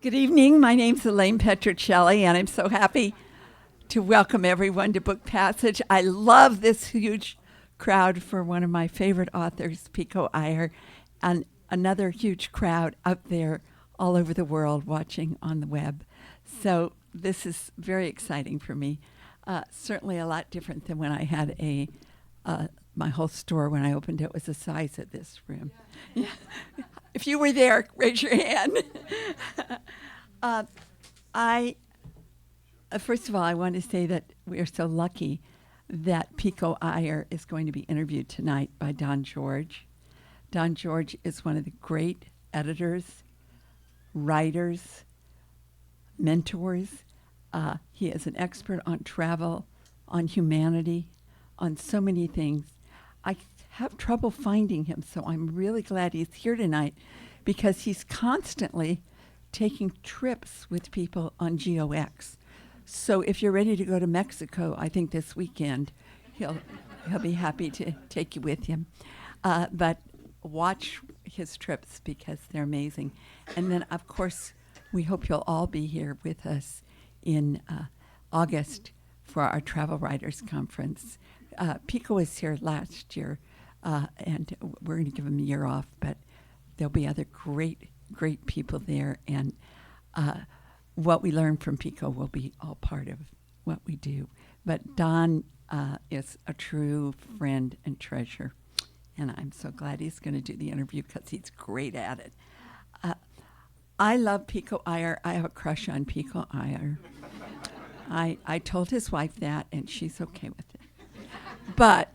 Good evening. My name's Elaine Petrocelli, and I'm so happy to welcome everyone to Book Passage. I love this huge crowd for one of my favorite authors, Pico Iyer, and another huge crowd out there all over the world watching on the web. So this is very exciting for me. Certainly a lot different than when I had my whole store when I opened it was the size of this room. Yeah. If you were there, raise your hand. First of all, I want to say that we are so lucky that Pico Iyer is going to be interviewed tonight by Don George. Don George is one of the great editors, writers, mentors. He is an expert on travel, on humanity, on so many things. I have trouble finding him, so I'm really glad he's here tonight because he's constantly taking trips with people on GOX. So if you're ready to go to Mexico, I think this weekend, he'll be happy to take you with him. But watch his trips because they're amazing. And then, of course, we hope you'll all be here with us in August for our Travel Writers Conference. Pico was here last year, and we're going to give him a year off, but there'll be other great people there, and what we learn from Pico will be all part of what we do. But Don is a true friend and treasure, and I'm so glad he's going to do the interview because he's great at it. I love Pico Iyer. I have a crush on Pico Iyer. I told his wife that, and she's okay with it. But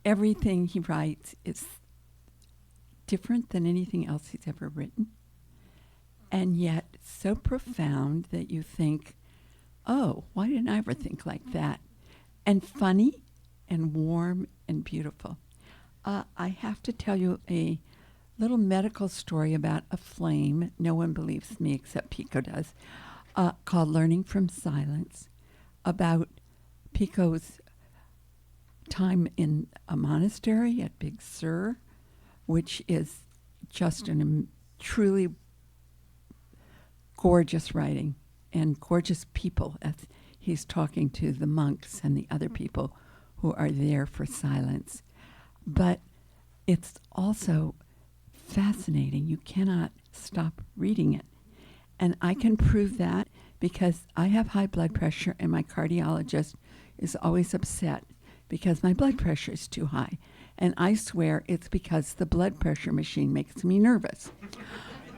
everything he writes is different than anything else he's ever written, and yet so profound that you think, oh, why didn't I ever think like that? And funny and warm and beautiful. I have to tell you a little medical story about Aflame. No one believes me except Pico does, called Learning from Silence, about Pico's time in a monastery at Big Sur, which is just truly gorgeous writing and gorgeous people as he's talking to the monks and the other people who are there for silence. But it's also fascinating. You cannot stop reading it. And I can prove that because I have high blood pressure and my cardiologist is always upset because my blood pressure is too high. And I swear it's because the blood pressure machine makes me nervous.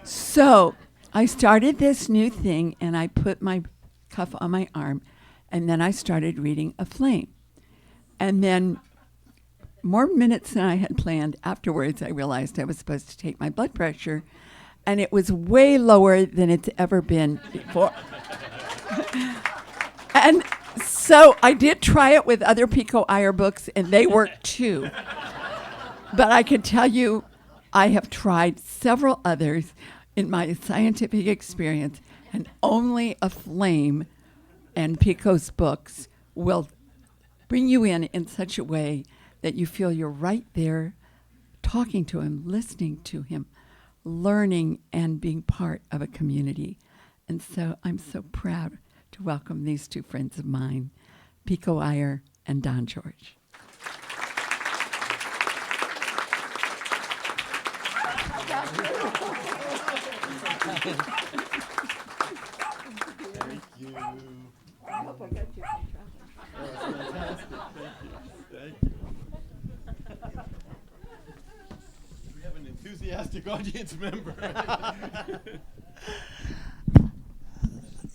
So I started this new thing, and I put my cuff on my arm, and then I started reading Aflame. And then more minutes than I had planned afterwards, I realized I was supposed to take my blood pressure, and it was way lower than it's ever been before. And so I did try it with other Pico Iyer books, and they worked too. But I can tell you, I have tried several others in my scientific experience, and only Aflame and Pico's books will bring you in such a way that you feel you're right there talking to him, listening to him, learning, and being part of a community. And so I'm so proud to welcome these two friends of mine, Pico Iyer and Don George. Thank you. I hope I got you some chocolate. That's fantastic. Thank you. We have an enthusiastic audience member.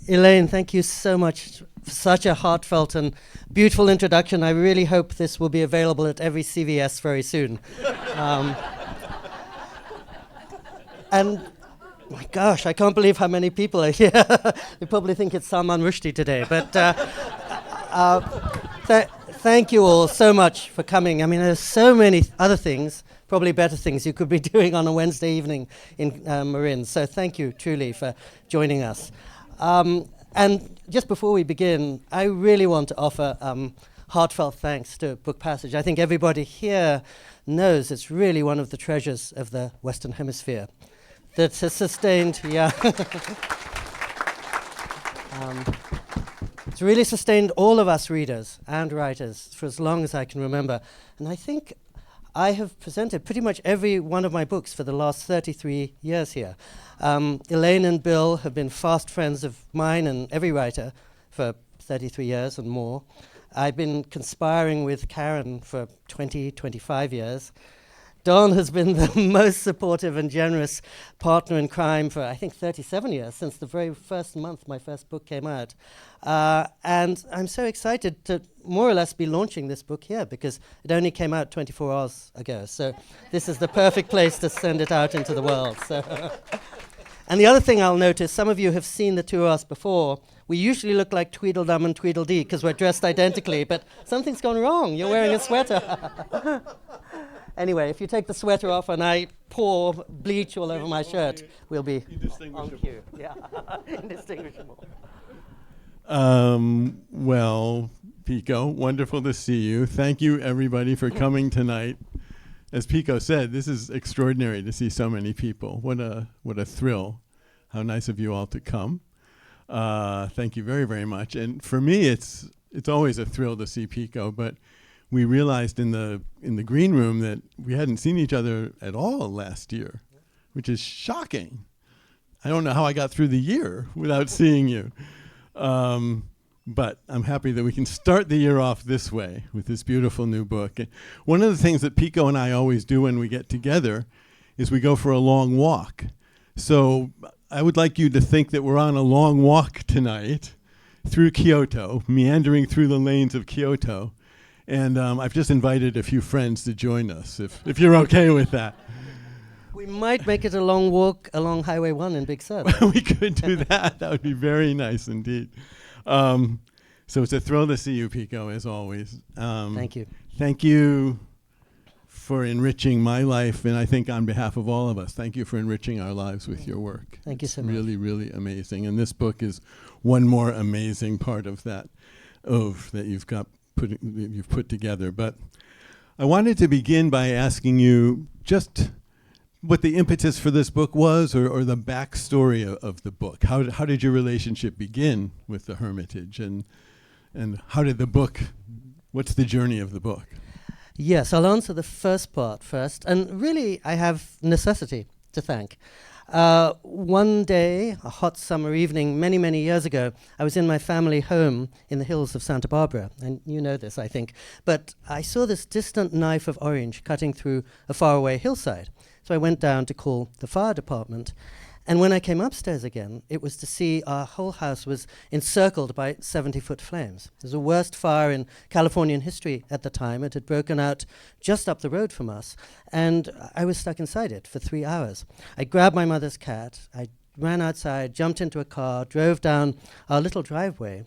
Elaine, thank you so much for such a heartfelt and beautiful introduction. I really hope this will be available at every CVS very soon. And my gosh, I can't believe how many people are here. They probably think it's Salman Rushdie today. But thank you all so much for coming. I mean, there's so many other things, probably better things you could be doing on a Wednesday evening in Marin. So thank you truly for joining us. And just before we begin, I really want to offer heartfelt thanks to Book Passage. I think everybody here knows it's really one of the treasures of the Western Hemisphere. that has sustained, yeah. It's really sustained all of us readers and writers for as long as I can remember. And I think I have presented pretty much every one of my books for the last 33 years here. Elaine and Bill have been fast friends of mine and every writer for 33 years and more. I've been conspiring with Karen for 20, 25 years. Don has been the most supportive and generous partner in crime for, I think, 37 years, since the very first month my first book came out. And I'm so excited to more or less be launching this book here, because it only came out 24 hours ago. So this is the perfect place to send it out into the world. So and the other thing I'll notice, some of you have seen the two of us before. We usually look like Tweedledum and Tweedledee because we're dressed identically, but something's gone wrong. You're wearing a sweater. Anyway, if you take the sweater off and I pour bleach all over my shirt, we'll be on cue. Yeah, indistinguishable. Well, Pico, wonderful to see you. Thank you, everybody, for coming tonight. As Pico said, this is extraordinary to see so many people. What a thrill. How nice of you all to come. Thank you very, very much. And for me, it's always a thrill to see Pico, but we realized in the green room that we hadn't seen each other at all last year, which is shocking. I don't know how I got through the year without seeing you. But I'm happy that we can start the year off this way with this beautiful new book. And one of the things that Pico and I always do when we get together is we go for a long walk. So I would like you to think that we're on a long walk tonight through Kyoto, meandering through the lanes of Kyoto. And I've just invited a few friends to join us, if you're okay with that. We might make it a long walk along Highway 1 in Big Sur. We could do that. That would be very nice indeed. So it's a thrill to see you, Pico, as always. Thank you. Thank you for enriching my life, and I think on behalf of all of us, thank you for enriching our lives with your work. Thank you so It's much. really, really amazing. And this book is one more amazing part of that oeuvre that you've put together. But I wanted to begin by asking you just what the impetus for this book was, or the backstory of the book. How did your relationship begin with the Hermitage, and how did the book, what's the journey of the book? Yes, I'll answer the first part first. And really, I have necessity to thank. One day, a hot summer evening, many, many years ago, I was in my family home in the hills of Santa Barbara. And you know this, I think. But I saw this distant knife of orange cutting through a faraway hillside. So I went down to call the fire department. And when I came upstairs again, it was to see our whole house was encircled by 70-foot flames. It was the worst fire in Californian history at the time. It had broken out just up the road from us, and I was stuck inside it for 3 hours. I grabbed my mother's cat, I ran outside, jumped into a car, drove down our little driveway,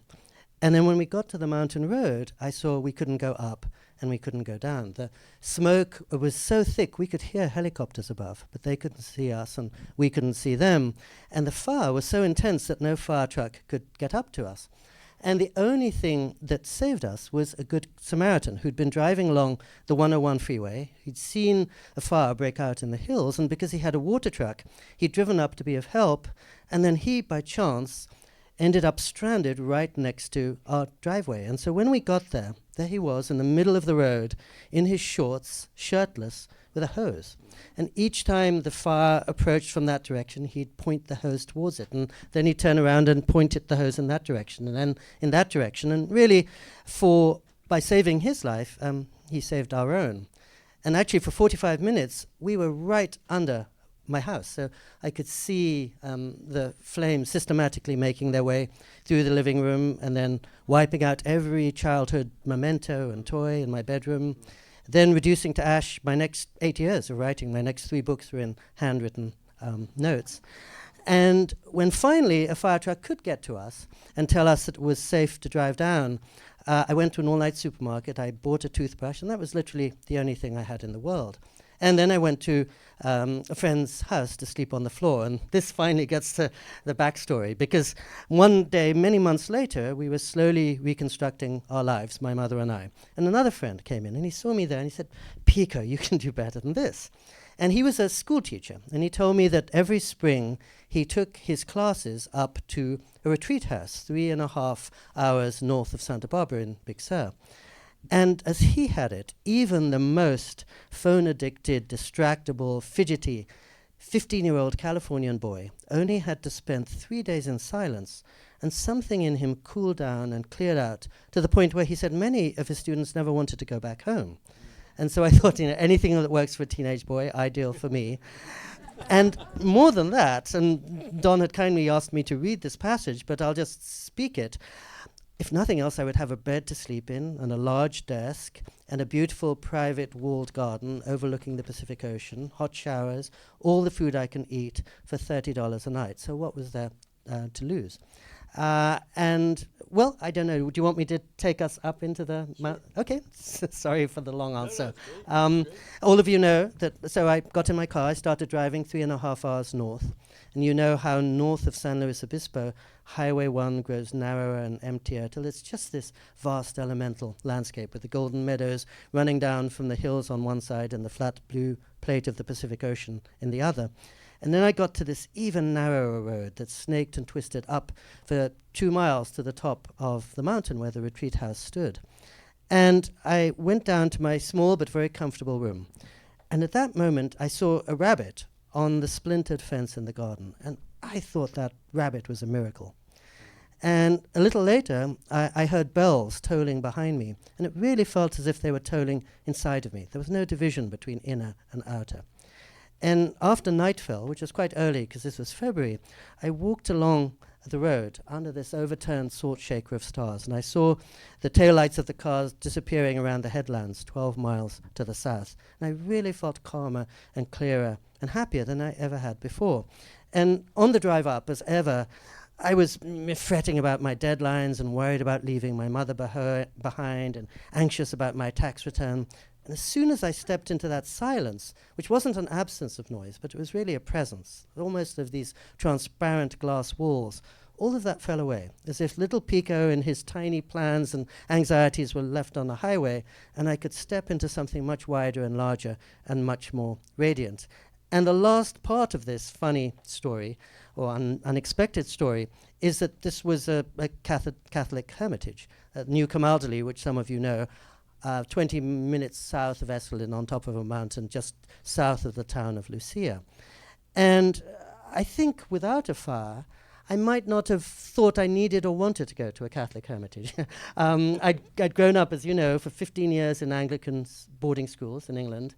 and then when we got to the mountain road, I saw we couldn't go up and we couldn't go down. The smoke was so thick we could hear helicopters above, but they couldn't see us and we couldn't see them. And the fire was so intense that no fire truck could get up to us. And the only thing that saved us was a good Samaritan who'd been driving along the 101 freeway. He'd seen a fire break out in the hills, and because he had a water truck, he'd driven up to be of help, and then he, by chance, ended up stranded right next to our driveway. And so when we got there he was in the middle of the road in his shorts, shirtless, with a hose. And each time the fire approached from that direction, he'd point the hose towards it. And then he'd turn around and point the hose in that direction, and then in that direction. And really, by saving his life, he saved our own. And actually, for 45 minutes, we were right under my house. So I could see the flames systematically making their way through the living room and then wiping out every childhood memento and toy in my bedroom, then reducing to ash my next 8 years of writing. My next 3 books were in handwritten notes. And when finally a fire truck could get to us and tell us that it was safe to drive down, I went to an all-night supermarket, I bought a toothbrush, and that was literally the only thing I had in the world. And then I went to a friend's house to sleep on the floor. And this finally gets to the backstory, because one day, many months later, we were slowly reconstructing our lives, my mother and I. And another friend came in, and he saw me there, and he said, "Pico, you can do better than this." And he was a school teacher, and he told me that every spring he took his classes up to a retreat house 3.5 hours north of Santa Barbara in Big Sur. And as he had it, even the most phone-addicted, distractible, fidgety 15-year-old Californian boy only had to spend 3 days in silence, and something in him cooled down and cleared out to the point where he said many of his students never wanted to go back home. And so I thought, anything that works for a teenage boy, ideal for me. And more than that, and Don had kindly asked me to read this passage, but I'll just speak it. If nothing else, I would have a bed to sleep in and a large desk and a beautiful private walled garden overlooking the Pacific Ocean, hot showers, all the food I can eat for $30 a night. So what was there to lose? And, well, I don't know. Do you want me to take us up into the mountain? Okay. Sorry for the long answer. All of you know that, so I got in my car, I started driving 3.5 hours north. And you know how north of San Luis Obispo, Highway 1 grows narrower and emptier till it's just this vast elemental landscape with the golden meadows running down from the hills on one side and the flat blue plate of the Pacific Ocean in the other. And then I got to this even narrower road that snaked and twisted up for 2 miles to the top of the mountain where the retreat house stood. And I went down to my small but very comfortable room. And at that moment, I saw a rabbit on the splintered fence in the garden. And I thought that rabbit was a miracle. And a little later, I heard bells tolling behind me. And it really felt as if they were tolling inside of me. There was no division between inner and outer. And after night fell, which was quite early because this was February, I walked along the road under this overturned salt shaker of stars, and I saw the taillights of the cars disappearing around the headlands 12 miles to the south. And I really felt calmer and clearer and happier than I ever had before. And on the drive up, as ever, I was fretting about my deadlines and worried about leaving my mother behind and anxious about my tax return. And as soon as I stepped into that silence, which wasn't an absence of noise, but it was really a presence, almost of these transparent glass walls, all of that fell away, as if little Pico and his tiny plans and anxieties were left on the highway, and I could step into something much wider and larger and much more radiant. And the last part of this funny story, or unexpected story, is that this was a Catholic hermitage at New Camaldoli, which some of you know, 20 minutes south of Esalen on top of a mountain just south of the town of Lucia. And I think without a fire, I might not have thought I needed or wanted to go to a Catholic hermitage. I'd grown up, as you know, for 15 years in Anglican boarding schools in England.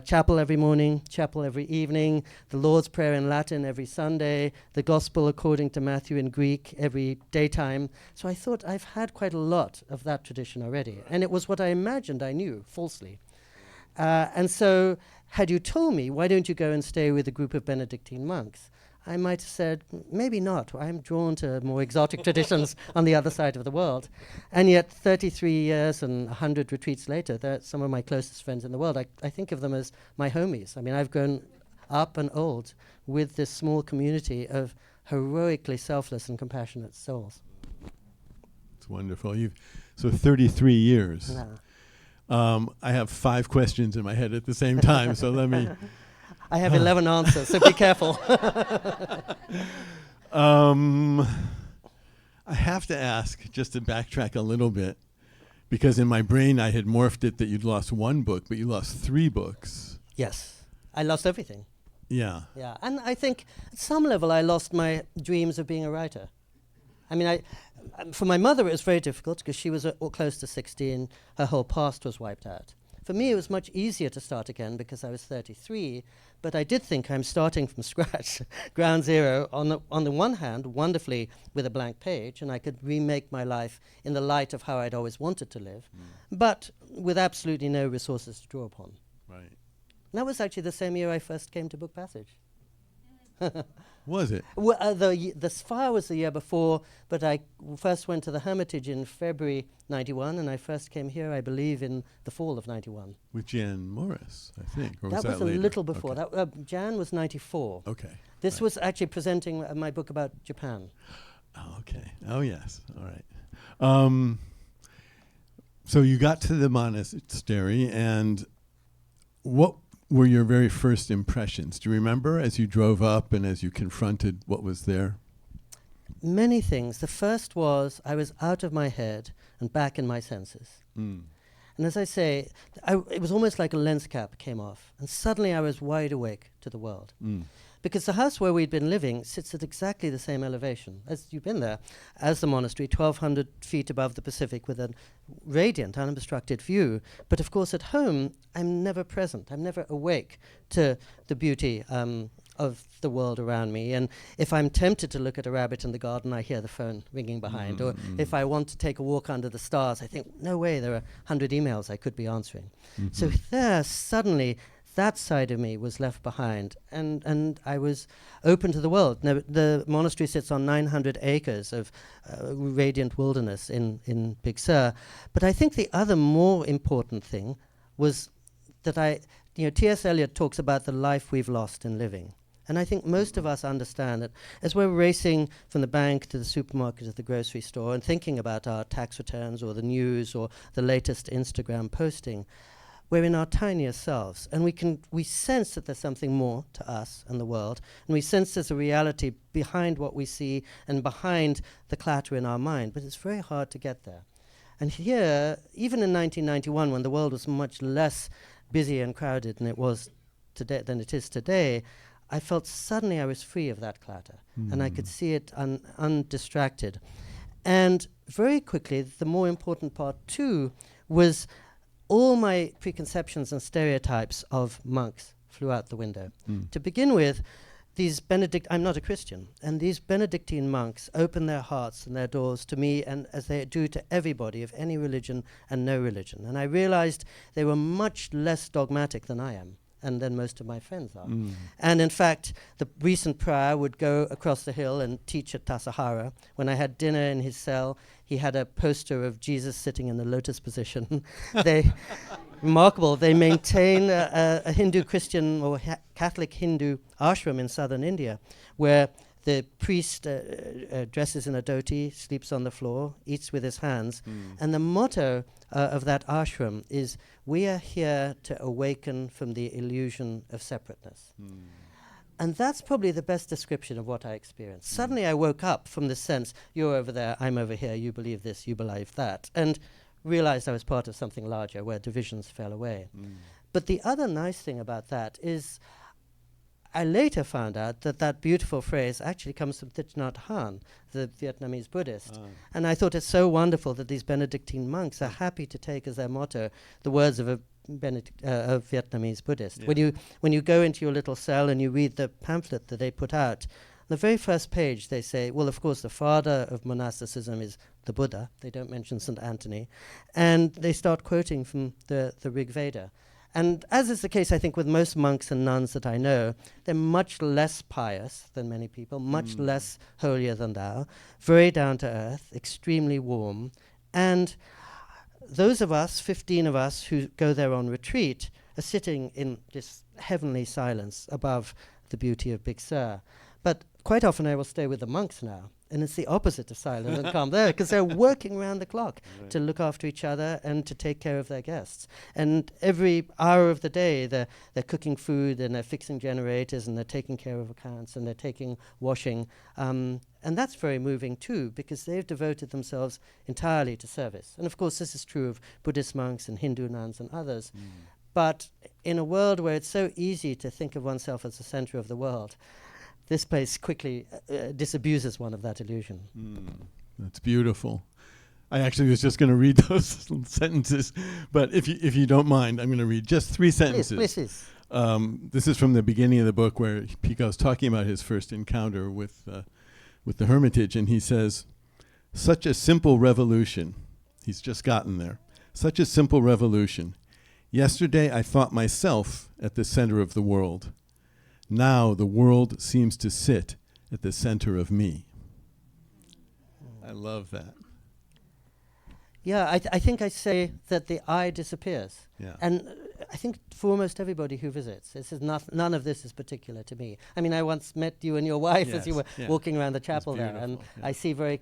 Chapel every morning, chapel every evening, the Lord's Prayer in Latin every Sunday, the Gospel according to Matthew in Greek every daytime. So I thought I've had quite a lot of that tradition already. And it was what I imagined I knew, falsely. And so had you told me, why don't you go and stay with a group of Benedictine monks? I might have said, maybe not. I'm drawn to more exotic traditions on the other side of the world. And yet 33 years and 100 retreats later, they're some of my closest friends in the world. I think of them as my homies. I mean, I've grown up and old with this small community of heroically selfless and compassionate souls. It's wonderful. So 33 years. Yeah. I have 5 questions in my head at the same time, so let me... I have 11 answers, so be careful. I have to ask, just to backtrack a little bit, because in my brain I had morphed it that you'd lost 1 book, but you lost 3 books. Yes. I lost everything. Yeah. Yeah. And I think at some level I lost my dreams of being a writer. I mean, for my mother it was very difficult because she was close to 60 and her whole past was wiped out. For me, it was much easier to start again because I was 33, but I did think I'm starting from scratch, ground zero, on the one hand, wonderfully with a blank page, and I could remake my life in the light of how I'd always wanted to live, but with absolutely no resources to draw upon. Right. And that was actually the same year I first came to Book Passage. Was it? Well, the fire was the year before, but I first went to the Hermitage in February 91, and I first came here, I believe, in the fall of 91. With Jan Morris, I think. Or That was a later? little before. Okay. That Jan was 94. Okay. This Right. was actually presenting my book about Japan. Oh, okay. Oh, yes. All right. So you got to the monastery, and what were your very first impressions? Do you remember as you drove up and as you confronted what was there? Many things. The first was I was out of my head and back in my senses. Mm. And as I say, it was almost like a lens cap came off, and suddenly I was wide awake to the world. Mm. Because the house where we'd been living sits at exactly the same elevation, as you've been there, as the monastery, 1,200 feet above the Pacific with a radiant, unobstructed view. But of course at home, I'm never present. I'm never awake to the beauty of the world around me. And if I'm tempted to look at a rabbit in the garden, I hear the phone ringing behind. Or if I want to take a walk under the stars, I think, no way, there are 100 emails I could be answering. Mm-hmm. So there, suddenly, that side of me was left behind, and I was open to the world. Now, the monastery sits on 900 acres of radiant wilderness in Big Sur. But I think the other more important thing was that T.S. Eliot talks about the life we've lost in living. And I think most of us understand that as we're racing from the bank to the supermarket to the grocery store and thinking about our tax returns or the news or the latest Instagram posting, we're in our tiniest selves, and we sense that there's something more to us and the world, and we sense there's a reality behind what we see and behind the clatter in our mind, but it's very hard to get there. And here, even in 1991, when the world was much less busy and crowded than it is today, I felt suddenly I was free of that clatter, and I could see it undistracted. And very quickly, the more important part too was all my preconceptions and stereotypes of monks flew out the window. To begin with, I'm not a Christian, and these Benedictine monks open their hearts and their doors to me, and as they do to everybody of any religion and no religion. And I realized they were much less dogmatic than I am, and then most of my friends are. And in fact, the recent prior would go across the hill and teach at Tassajara. When I had dinner in his cell, he had a poster of Jesus sitting in the lotus position. Remarkable. They maintain a Hindu Christian or Catholic Hindu ashram in southern India, where the priest dresses in a dhoti, sleeps on the floor, eats with his hands. And the motto of that ashram is, "We are here to awaken from the illusion of separateness." And that's probably the best description of what I experienced. Suddenly I woke up from the sense, you're over there, I'm over here, you believe this, you believe that, and realized I was part of something larger where divisions fell away. But the other nice thing about that is I later found out that beautiful phrase actually comes from Thich Nhat Hanh, the Vietnamese Buddhist. And I thought it's so wonderful that these Benedictine monks are happy to take as their motto the words of a Vietnamese Buddhist. Yeah. When you go into your little cell and you read the pamphlet that they put out, the very first page they say, well, of course, the father of monasticism is the Buddha. They don't mention St. Anthony. And they start quoting from the Rig Veda. And as is the case, I think, with most monks and nuns that I know, they're much less pious than many people, much less holier than thou, very down to earth, extremely warm. And those of us, 15 of us, who go there on retreat, are sitting in this heavenly silence above the beauty of Big Sur. But quite often I will stay with the monks now, and it's the opposite of silent and calm there, because they're working around the clock to look after each other and to take care of their guests. And every hour of the day, they're cooking food, and they're fixing generators, and they're taking care of accounts, and they're taking washing. And that's very moving too, because they've devoted themselves entirely to service. And of course, this is true of Buddhist monks and Hindu nuns and others. But in a world where it's so easy to think of oneself as the center of the world, this place quickly disabuses one of that illusion. That's beautiful. I actually was just going to read those sentences, but if you don't mind, I'm going to read just 3 sentences. Please. This is from the beginning of the book where Pico's talking about his first encounter with the hermitage, and he says, "Such a simple revolution." He's just gotten there. "Such a simple revolution. Yesterday I thought myself at the center of the world. Now the world seems to sit at the center of me." I love that. Yeah, I think I say that the I disappears. Yeah. And I think for almost everybody who visits, none of this is particular to me. I mean, I once met you and your wife as you were walking around the chapel there, and I see very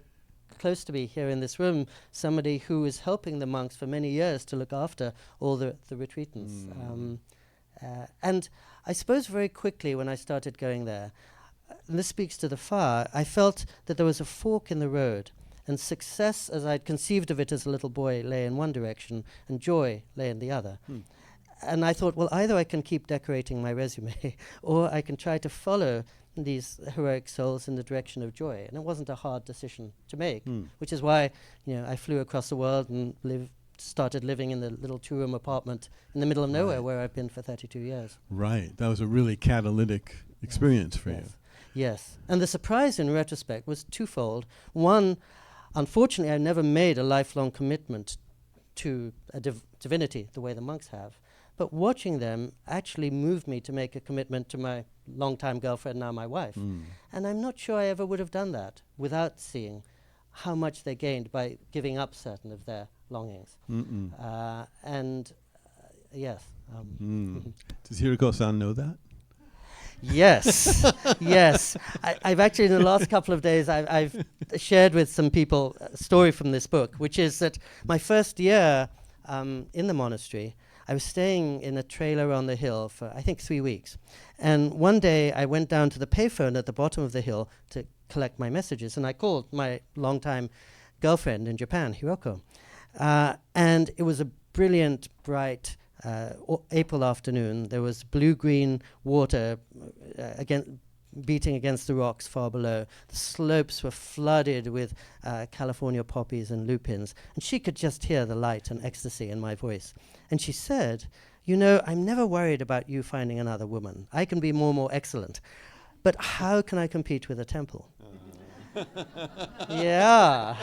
close to me here in this room somebody who is helping the monks for many years to look after all the retreatants. And I suppose very quickly when I started going there, and this speaks to the fire, I felt that there was a fork in the road, and success as I'd conceived of it as a little boy lay in one direction and joy lay in the other. And I thought, well, either I can keep decorating my resume or I can try to follow these heroic souls in the direction of joy. And it wasn't a hard decision to make, which is why I flew across the world and started living in the little 2-room apartment in the middle of nowhere where I've been for 32 years. Right. That was a really catalytic experience for you. Yes. And the surprise in retrospect was twofold. One, unfortunately, I never made a lifelong commitment to a divinity the way the monks have. But watching them actually moved me to make a commitment to my longtime girlfriend, now my wife. And I'm not sure I ever would have done that without seeing how much they gained by giving up certain of their longings. Yes. Does Hiroko-san know that? Yes, yes. I've actually, in the last couple of days, I've shared with some people a story from this book, which is that my first year in the monastery, I was staying in a trailer on the hill for, I think, 3 weeks. And one day I went down to the payphone at the bottom of the hill to collect my messages. And I called my longtime girlfriend in Japan, Hiroko. And it was a brilliant, bright April afternoon. There was blue-green water beating against the rocks far below. The slopes were flooded with California poppies and lupins. And she could just hear the light and ecstasy in my voice. And she said, I'm never worried about you finding another woman. I can be more excellent. But how can I compete with a temple? Yeah,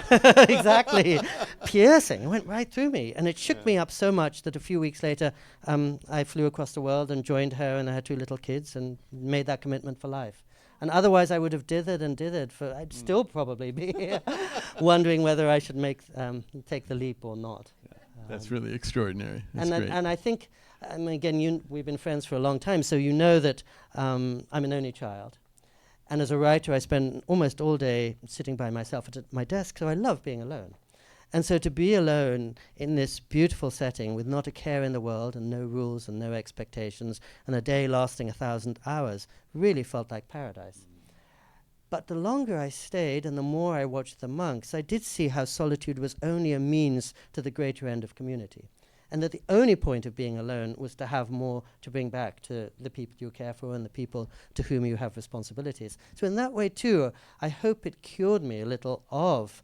exactly. Piercing. It went right through me. And it shook me up so much that a few weeks later, I flew across the world and joined her and her 2 little kids and made that commitment for life. And otherwise I would have dithered for, I'd still probably be here wondering whether I should take the leap or not. That's really extraordinary. That's great. And I think, again, we've been friends for a long time, so you know that I'm an only child. And as a writer, I spend almost all day sitting by myself at my desk, so I love being alone. And so to be alone in this beautiful setting with not a care in the world and no rules and no expectations and a day lasting 1,000 hours really felt like paradise. But the longer I stayed and the more I watched the monks, I did see how solitude was only a means to the greater end of community. And that the only point of being alone was to have more to bring back to the people you care for and the people to whom you have responsibilities. So in that way too, I hope it cured me a little of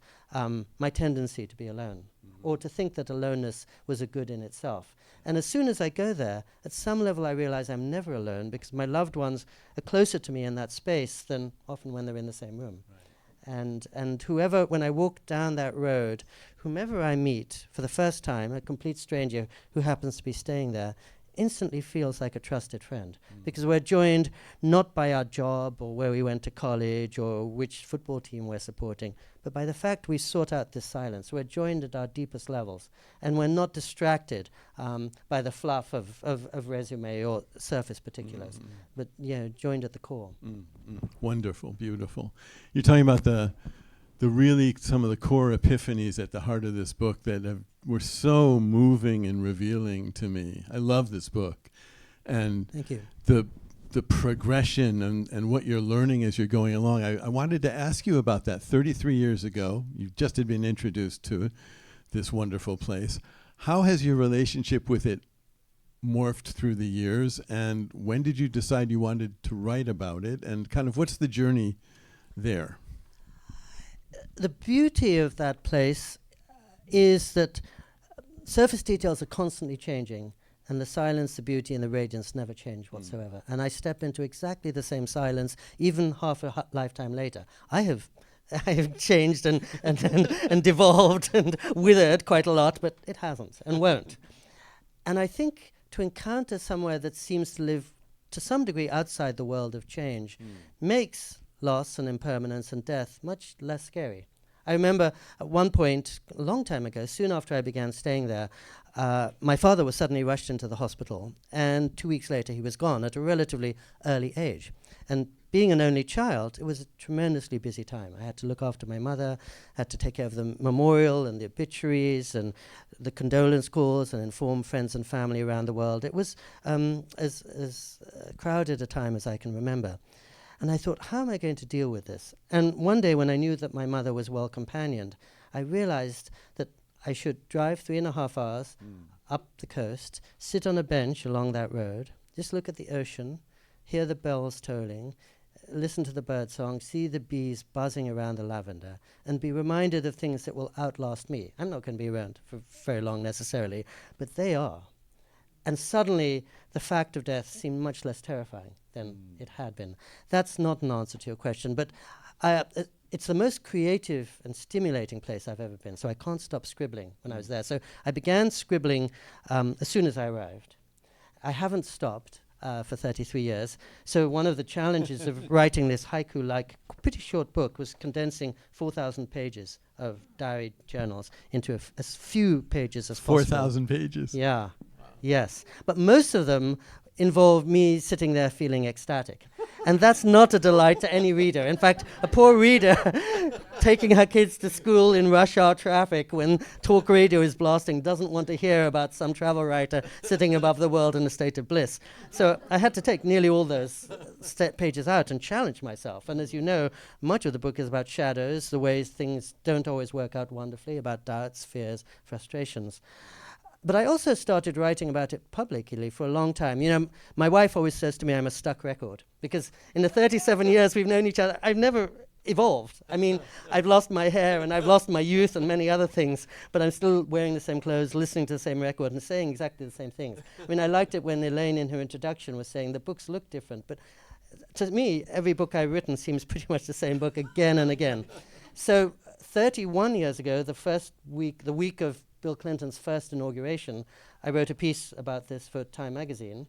my tendency to be alone, or to think that aloneness was a good in itself. And as soon as I go there, at some level I realize I'm never alone because my loved ones are closer to me in that space than often when they're in the same room. Right. And whoever, when I walk down that road, whomever I meet for the first time, a complete stranger who happens to be staying there, instantly feels like a trusted friend. Because we're joined not by our job or where we went to college or which football team we're supporting, but by the fact we sought out this silence. We're joined at our deepest levels, and we're not distracted by the fluff of resume or surface particulars, but joined at the core. Wonderful, beautiful. You're talking about the really some of the core epiphanies at the heart of this book that were so moving and revealing to me. I love this book. And thank you. The progression and what you're learning as you're going along. I wanted to ask you about that. 33 years ago, you just had been introduced to this wonderful place. How has your relationship with it morphed through the years? And when did you decide you wanted to write about it? And kind of what's the journey there? The beauty of that place is that surface details are constantly changing, and the silence, the beauty, and the radiance never change whatsoever. And I step into exactly the same silence, even half a lifetime later. I have changed and devolved and withered quite a lot, but it hasn't and won't. And I think to encounter somewhere that seems to live to some degree outside the world of change makes loss and impermanence and death much less scary. I remember at one point, a long time ago, soon after I began staying there, my father was suddenly rushed into the hospital, and 2 weeks later he was gone at a relatively early age. And being an only child, it was a tremendously busy time. I had to look after my mother, had to take care of the memorial and the obituaries and the condolence calls and inform friends and family around the world. It was as crowded a time as I can remember. And I thought, how am I going to deal with this? And one day when I knew that my mother was well companioned, I realized that I should drive 3.5 hours up the coast, sit on a bench along that road, just look at the ocean, hear the bells tolling, listen to the bird song, see the bees buzzing around the lavender, and be reminded of things that will outlast me. I'm not going to be around for very long necessarily, but they are. And suddenly, the fact of death seemed much less terrifying than it had been. That's not an answer to your question, but it's the most creative and stimulating place I've ever been, so I can't stop scribbling when I was there. So I began scribbling as soon as I arrived. I haven't stopped for 33 years. So one of the challenges of writing this haiku-like pretty short book was condensing 4,000 pages of diary journals into as few pages as possible. 4,000 pages. Yeah. Yes. But most of them involve me sitting there feeling ecstatic. And that's not a delight to any reader. In fact, a poor reader taking her kids to school in rush hour traffic when talk radio is blasting doesn't want to hear about some travel writer sitting above the world in a state of bliss. So I had to take nearly all those pages out and challenge myself. And as you know, much of the book is about shadows, the ways things don't always work out wonderfully, about doubts, fears, frustrations. But I also started writing about it publicly for a long time. You know, my wife always says to me I'm a stuck record, because in the 37 years we've known each other, I've never evolved. I mean, I've lost my hair and I've lost my youth and many other things, but I'm still wearing the same clothes, listening to the same record and saying exactly the same things. I mean, I liked it when Elaine in her introduction was saying the books look different, but to me, every book I've written seems pretty much the same book again and again. So 31 years ago, the week of Bill Clinton's first inauguration, I wrote a piece about this for Time magazine.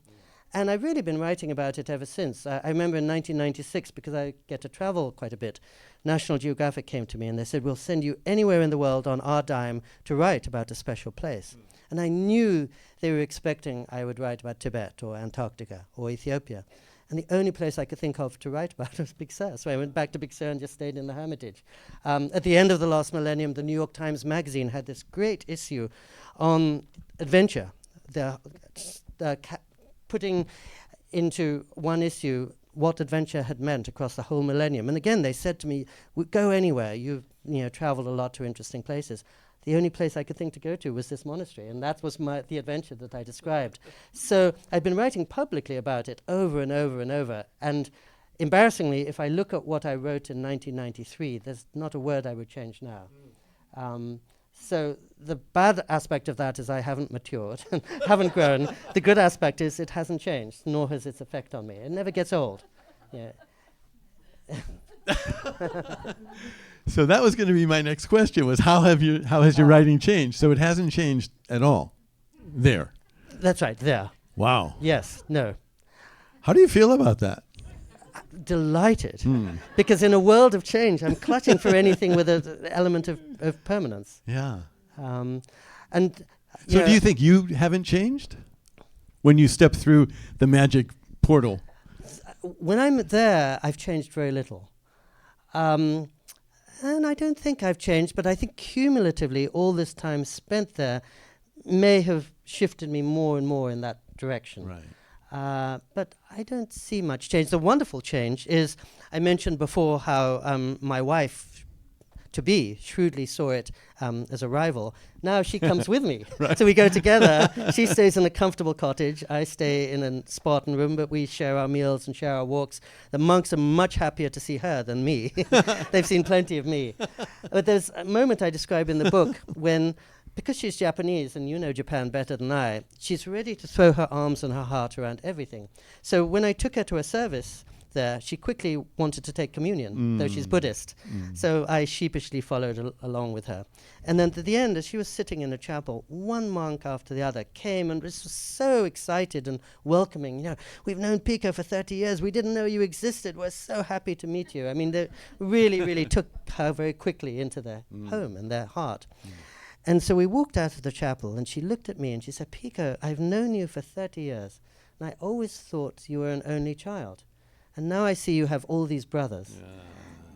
And I've really been writing about it ever since. I remember in 1996, because I get to travel quite a bit, National Geographic came to me and they said, we'll send you anywhere in the world on our dime to write about a special place. And I knew they were expecting I would write about Tibet or Antarctica or Ethiopia. And the only place I could think of to write about was Big Sur. So I went back to Big Sur and just stayed in the hermitage. At the end of the last millennium, the New York Times Magazine had this great issue on adventure. Putting into one issue what adventure had meant across the whole millennium. And again, they said to me, go anywhere. You've traveled a lot to interesting places. The only place I could think to go to was this monastery, and that was the adventure that I described. So I've been writing publicly about it over and over and over. And embarrassingly, if I look at what I wrote in 1993, there's not a word I would change now. So the bad aspect of that is I haven't matured, haven't grown. The good aspect is it hasn't changed, nor has its effect on me. It never gets old. Yeah. So that was going to be my next question, was how has your writing changed? So it hasn't changed at all. There. That's right, there. Wow. Yes, no. How do you feel about that? Delighted. Because in a world of change, I'm clutching for anything with an element of permanence. Yeah. And so do you think you haven't changed when you step through the magic portal? When I'm there, I've changed very little. And I don't think I've changed, but I think cumulatively all this time spent there may have shifted me more and more in that direction. Right. But I don't see much change. The wonderful change is, I mentioned before how my wife-to-be shrewdly saw it as a rival. Now she comes with me. Right. So we go together. She stays in a comfortable cottage. I stay in a Spartan room, but we share our meals and share our walks. The monks are much happier to see her than me. They've seen plenty of me. But there's a moment I describe in the book when, because she's Japanese, and you know Japan better than I, she's ready to throw her arms and her heart around everything. So when I took her to a service there, she quickly wanted to take communion, though she's Buddhist. So I sheepishly followed along with her. And then at the end, as she was sitting in a chapel, one monk after the other came and was so excited and welcoming. You know, we've known Pico for 30 years. We didn't know you existed. We're so happy to meet you. I mean, they really took her very quickly into their home and their heart. And so we walked out of the chapel, and she looked at me and she said, Pico, I've known you for 30 years, and I always thought you were an only child. And now I see you have all these brothers. Yeah.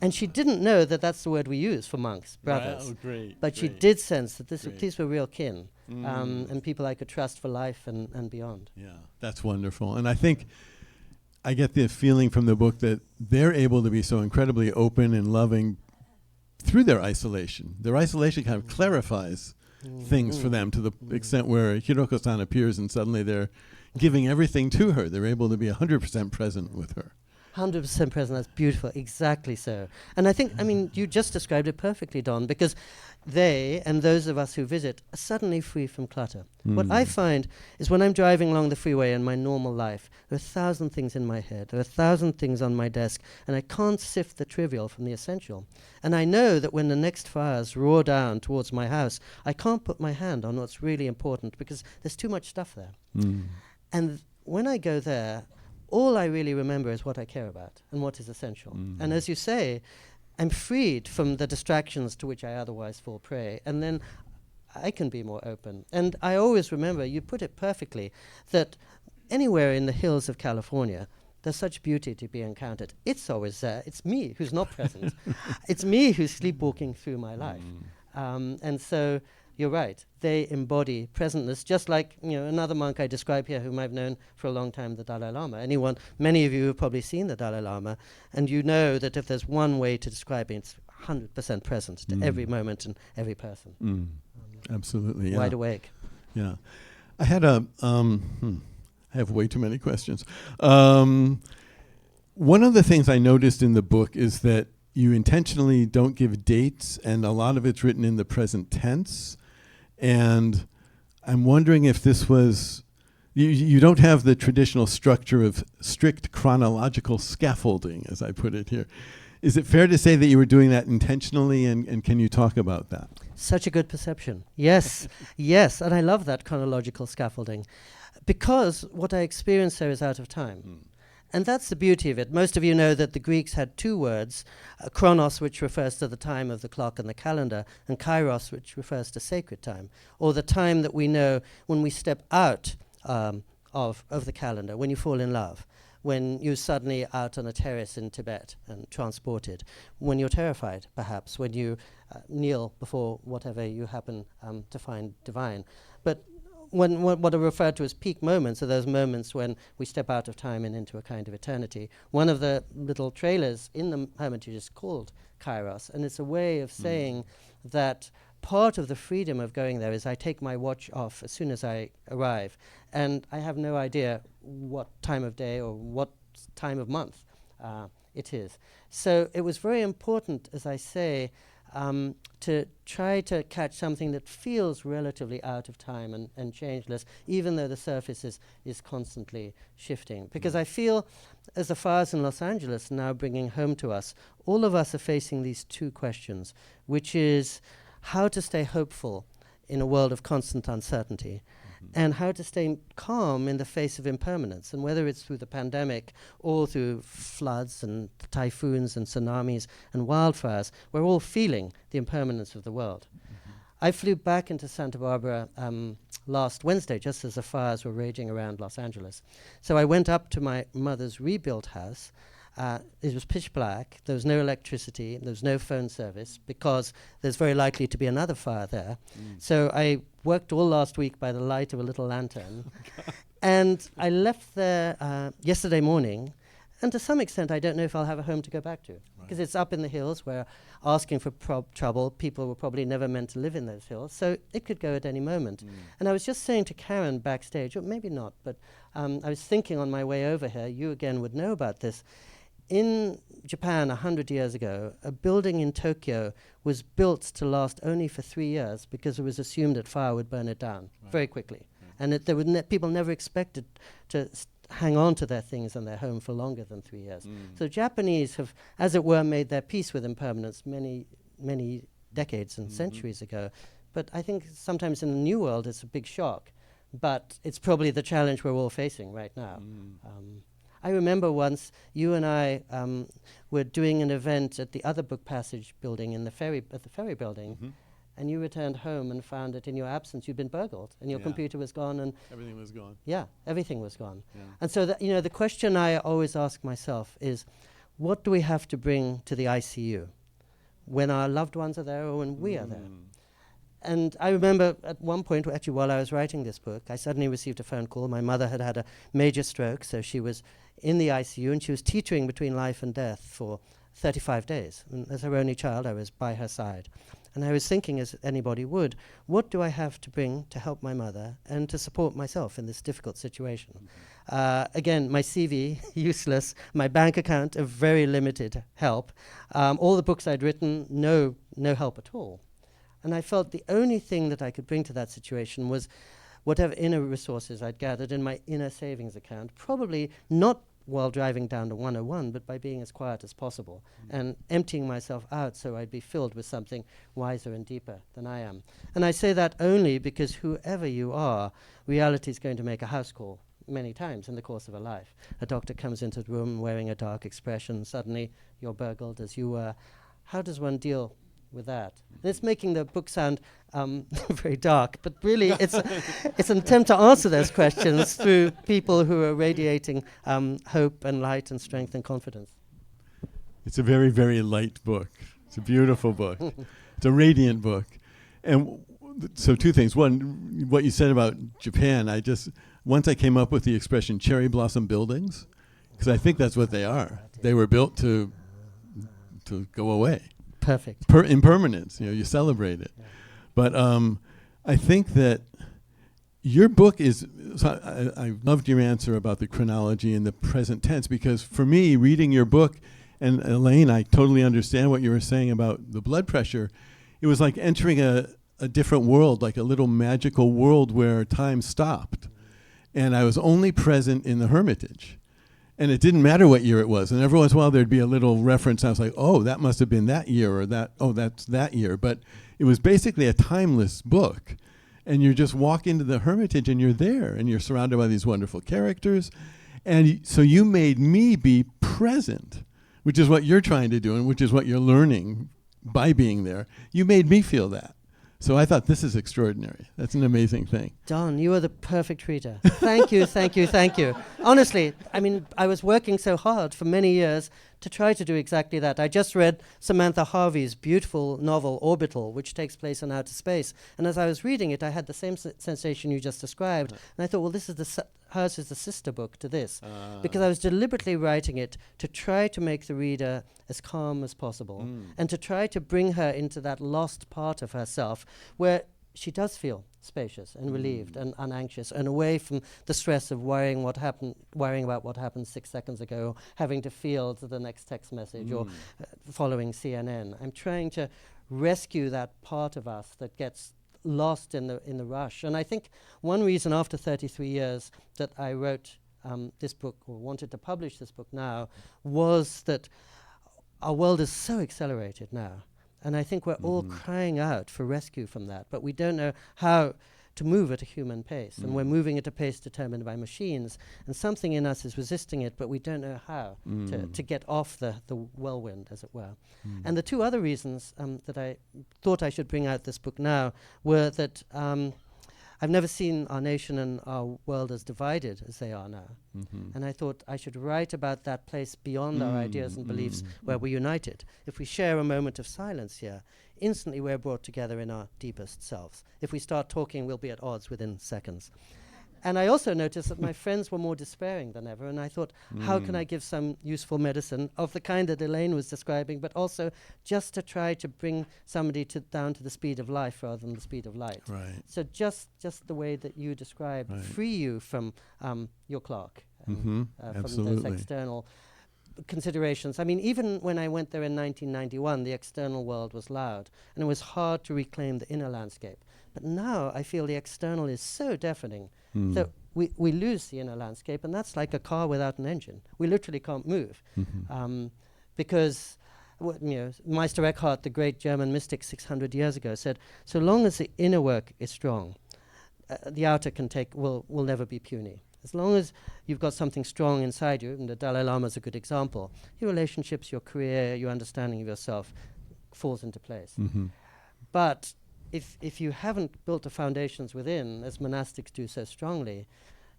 And she didn't know that that's the word we use for monks, brothers. Oh, great. But she great. did sense that Great. these were real kin, Mm. and people I could trust for life and beyond. Yeah, that's wonderful. And I think I get the feeling from the book that they're able to be so incredibly open and loving through their isolation. Their isolation kind of clarifies things for them to the extent where Hiroko-san appears and suddenly they're giving everything to her. They're able to be 100% present with her. 100% present, that's beautiful, exactly so. And I think, you just described it perfectly, Don, because they, and those of us who visit, are suddenly free from clutter. What I find is when I'm driving along the freeway in my normal life, there are 1,000 things in my head, there are 1,000 things on my desk, and I can't sift the trivial from the essential. And I know that when the next fires roar down towards my house, I can't put my hand on what's really important because there's too much stuff there. And when I go there, all I really remember is what I care about and what is essential. And as you say, I'm freed from the distractions to which I otherwise fall prey. And then I can be more open. And I always remember, you put it perfectly, that anywhere in the hills of California, there's such beauty to be encountered. It's always there. It's me who's not present. It's me who's sleepwalking through my life. And so you're right. They embody presentness, just like another monk I describe here, whom I've known for a long time, the Dalai Lama. Many of you have probably seen the Dalai Lama, and you know that if there's one way to describe it, it's 100% present to every moment and every person. Absolutely, yeah. Wide awake. Yeah. I had I have way too many questions. One of the things I noticed in the book is that you intentionally don't give dates, and a lot of it's written in the present tense. And I'm wondering if this was, you don't have the traditional structure of strict chronological scaffolding, as I put it here. Is it fair to say that you were doing that intentionally, and can you talk about that? Such a good perception. Yes, yes, and I love that chronological scaffolding, because what I experience there is out of time. And that's the beauty of it. Most of you know that the Greeks had two words, chronos, which refers to the time of the clock and the calendar, and kairos, which refers to sacred time, or the time that we know when we step out of the calendar, when you fall in love, when you're suddenly out on a terrace in Tibet and transported, when you're terrified, perhaps, when you kneel before whatever you happen to find divine. But what are referred to as peak moments are those moments when we step out of time and into a kind of eternity. One of the little trailers in the hermitage is called Kairos, and it's a way of saying that part of the freedom of going there is I take my watch off as soon as I arrive, and I have no idea what time of day or what time of month it is. So it was very important, as I say, to try to catch something that feels relatively out of time and changeless, even though the surface is constantly shifting. Because I feel, as the fires in Los Angeles now bringing home to us, all of us are facing these two questions, which is how to stay hopeful in a world of constant uncertainty, and how to stay calm in the face of impermanence. And whether it's through the pandemic or through floods and typhoons and tsunamis and wildfires, we're all feeling the impermanence of the world. I flew back into Santa Barbara last Wednesday, just as the fires were raging around Los Angeles. So I went up to my mother's rebuilt house. It was pitch black. There was no electricity. There was no phone service because there's very likely to be another fire there. So I worked all last week by the light of a little lantern. And I left there yesterday morning. And to some extent, I don't know if I'll have a home to go back to. Because it's up in the hills where asking for trouble, people were probably never meant to live in those hills. So it could go at any moment. And I was just saying to Karen backstage, or maybe not, but I was thinking on my way over here, you again would know about this. In Japan 100 years ago, a building in Tokyo was built to last only for 3 years because it was assumed that fire would burn it down very quickly. And people never expected to hang on to their things and their home for longer than 3 years. So Japanese have, as it were, made their peace with impermanence many, many decades and centuries ago. But I think sometimes in the New World it's a big shock. But it's probably the challenge we're all facing right now. I remember once you and I were doing an event at the other Book Passage building at the ferry building, and you returned home and found that in your absence you'd been burgled and your computer was gone and everything was gone. Yeah, everything was gone. Yeah. And so the question I always ask myself is, what do we have to bring to the ICU when our loved ones are there or when we are there? And I remember at one point, actually while I was writing this book, I suddenly received a phone call. My mother had had a major stroke, so she was in the ICU and she was teetering between life and death for 35 days. And as her only child, I was by her side. And I was thinking, as anybody would, what do I have to bring to help my mother and to support myself in this difficult situation? Again, my CV, useless. My bank account, of very limited help. All the books I'd written, no help at all. And I felt the only thing that I could bring to that situation was whatever inner resources I'd gathered in my inner savings account, probably not while driving down to 101, but by being as quiet as possible and emptying myself out so I'd be filled with something wiser and deeper than I am. And I say that only because whoever you are, reality is going to make a house call many times in the course of a life. A doctor comes into the room wearing a dark expression, suddenly you're burgled as you were. How does one deal with that? And it's making the book sound very dark, but really it's an attempt to answer those questions through people who are radiating hope and light and strength and confidence. It's a very, very light book. It's a beautiful book. It's a radiant book. And so two things. One, what you said about Japan, once I came up with the expression cherry blossom buildings, because I think that's what they are. They were built to go away. Perfect. Impermanence, you celebrate it. Yeah. But I think that your book is, I loved your answer about the chronology and the present tense, because for me, reading your book, and Elaine, I totally understand what you were saying about the blood pressure. It was like entering a different world, like a little magical world where time stopped. And I was only present in the hermitage. And it didn't matter what year it was. And every once in a while there'd be a little reference. I was like, oh, that must have been that year, or that's that year. But it was basically a timeless book. And you just walk into the hermitage and you're there and you're surrounded by these wonderful characters. And so you made me be present, which is what you're trying to do and which is what you're learning by being there. You made me feel that. So I thought, this is extraordinary. That's an amazing thing. Don, you are the perfect reader. Thank you, thank you, thank you. Honestly, I mean, I was working so hard for many years to try to do exactly that. I just read Samantha Harvey's beautiful novel, Orbital, which takes place in outer space. And as I was reading it, I had the same sensation you just described. And I thought, well, this is hers is the sister book to this. Because I was deliberately writing it to try to make the reader as calm as possible and to try to bring her into that lost part of herself where she does feel spacious and relieved and unanxious and away from the stress of worrying about what happened 6 seconds ago, having to field the next text message or following CNN. I'm trying to rescue that part of us that gets lost in the rush. And I think one reason after 33 years that I wrote this book or wanted to publish this book now was that our world is so accelerated now. And I think we're all crying out for rescue from that, but we don't know how to move at a human pace. And we're moving at a pace determined by machines, and something in us is resisting it, but we don't know how to get off the whirlwind, as it were. And the two other reasons that I thought I should bring out this book now were that I've never seen our nation and our world as divided as they are now. And I thought I should write about that place beyond our ideas and beliefs where we're united. If we share a moment of silence here, instantly we're brought together in our deepest selves. If we start talking, we'll be at odds within seconds. And I also noticed that my friends were more despairing than ever, and I thought, how can I give some useful medicine of the kind that Elaine was describing, but also just to try to bring somebody down to the speed of life rather than the speed of light. Right. So just the way that you described, free you from your clock, from those external considerations. I mean, even when I went there in 1991, the external world was loud, and it was hard to reclaim the inner landscape. But now I feel the external is so deafening that we lose the inner landscape, and that's like a car without an engine. We literally can't move because Meister Eckhart, the great German mystic 600 years ago, said, so long as the inner work is strong, the outer will never be puny. As long as you've got something strong inside you, and the Dalai Lama is a good example, your relationships, your career, your understanding of yourself falls into place. But if you haven't built the foundations within, as monastics do so strongly,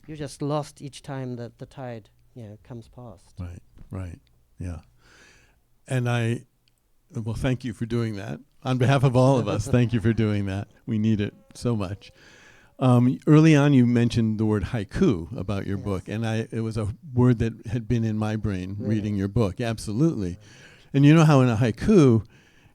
you're just lost each time that the tide comes past. Right, yeah. Well, thank you for doing that. On behalf of all of us, thank you for doing that. We need it so much. Early on, you mentioned the word haiku about your book, and it was a word that had been in my brain reading your book. Absolutely. And you know how in a haiku,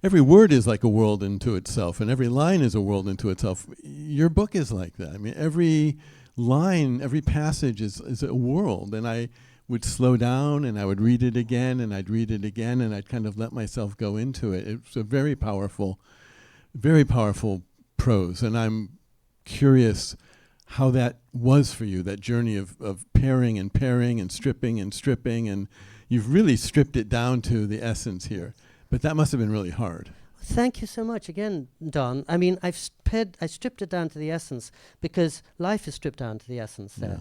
every word is like a world unto itself, and every line is a world unto itself. Your book is like that. I mean, every line, every passage is a world, and I would slow down and I would read it again and I'd read it again and I'd kind of let myself go into it. It's a very powerful prose, and I'm curious how that was for you, that journey of pairing and stripping, and you've really stripped it down to the essence here. But that must have been really hard. Thank you so much again, Don. I mean, I stripped it down to the essence because life is stripped down to the essence there.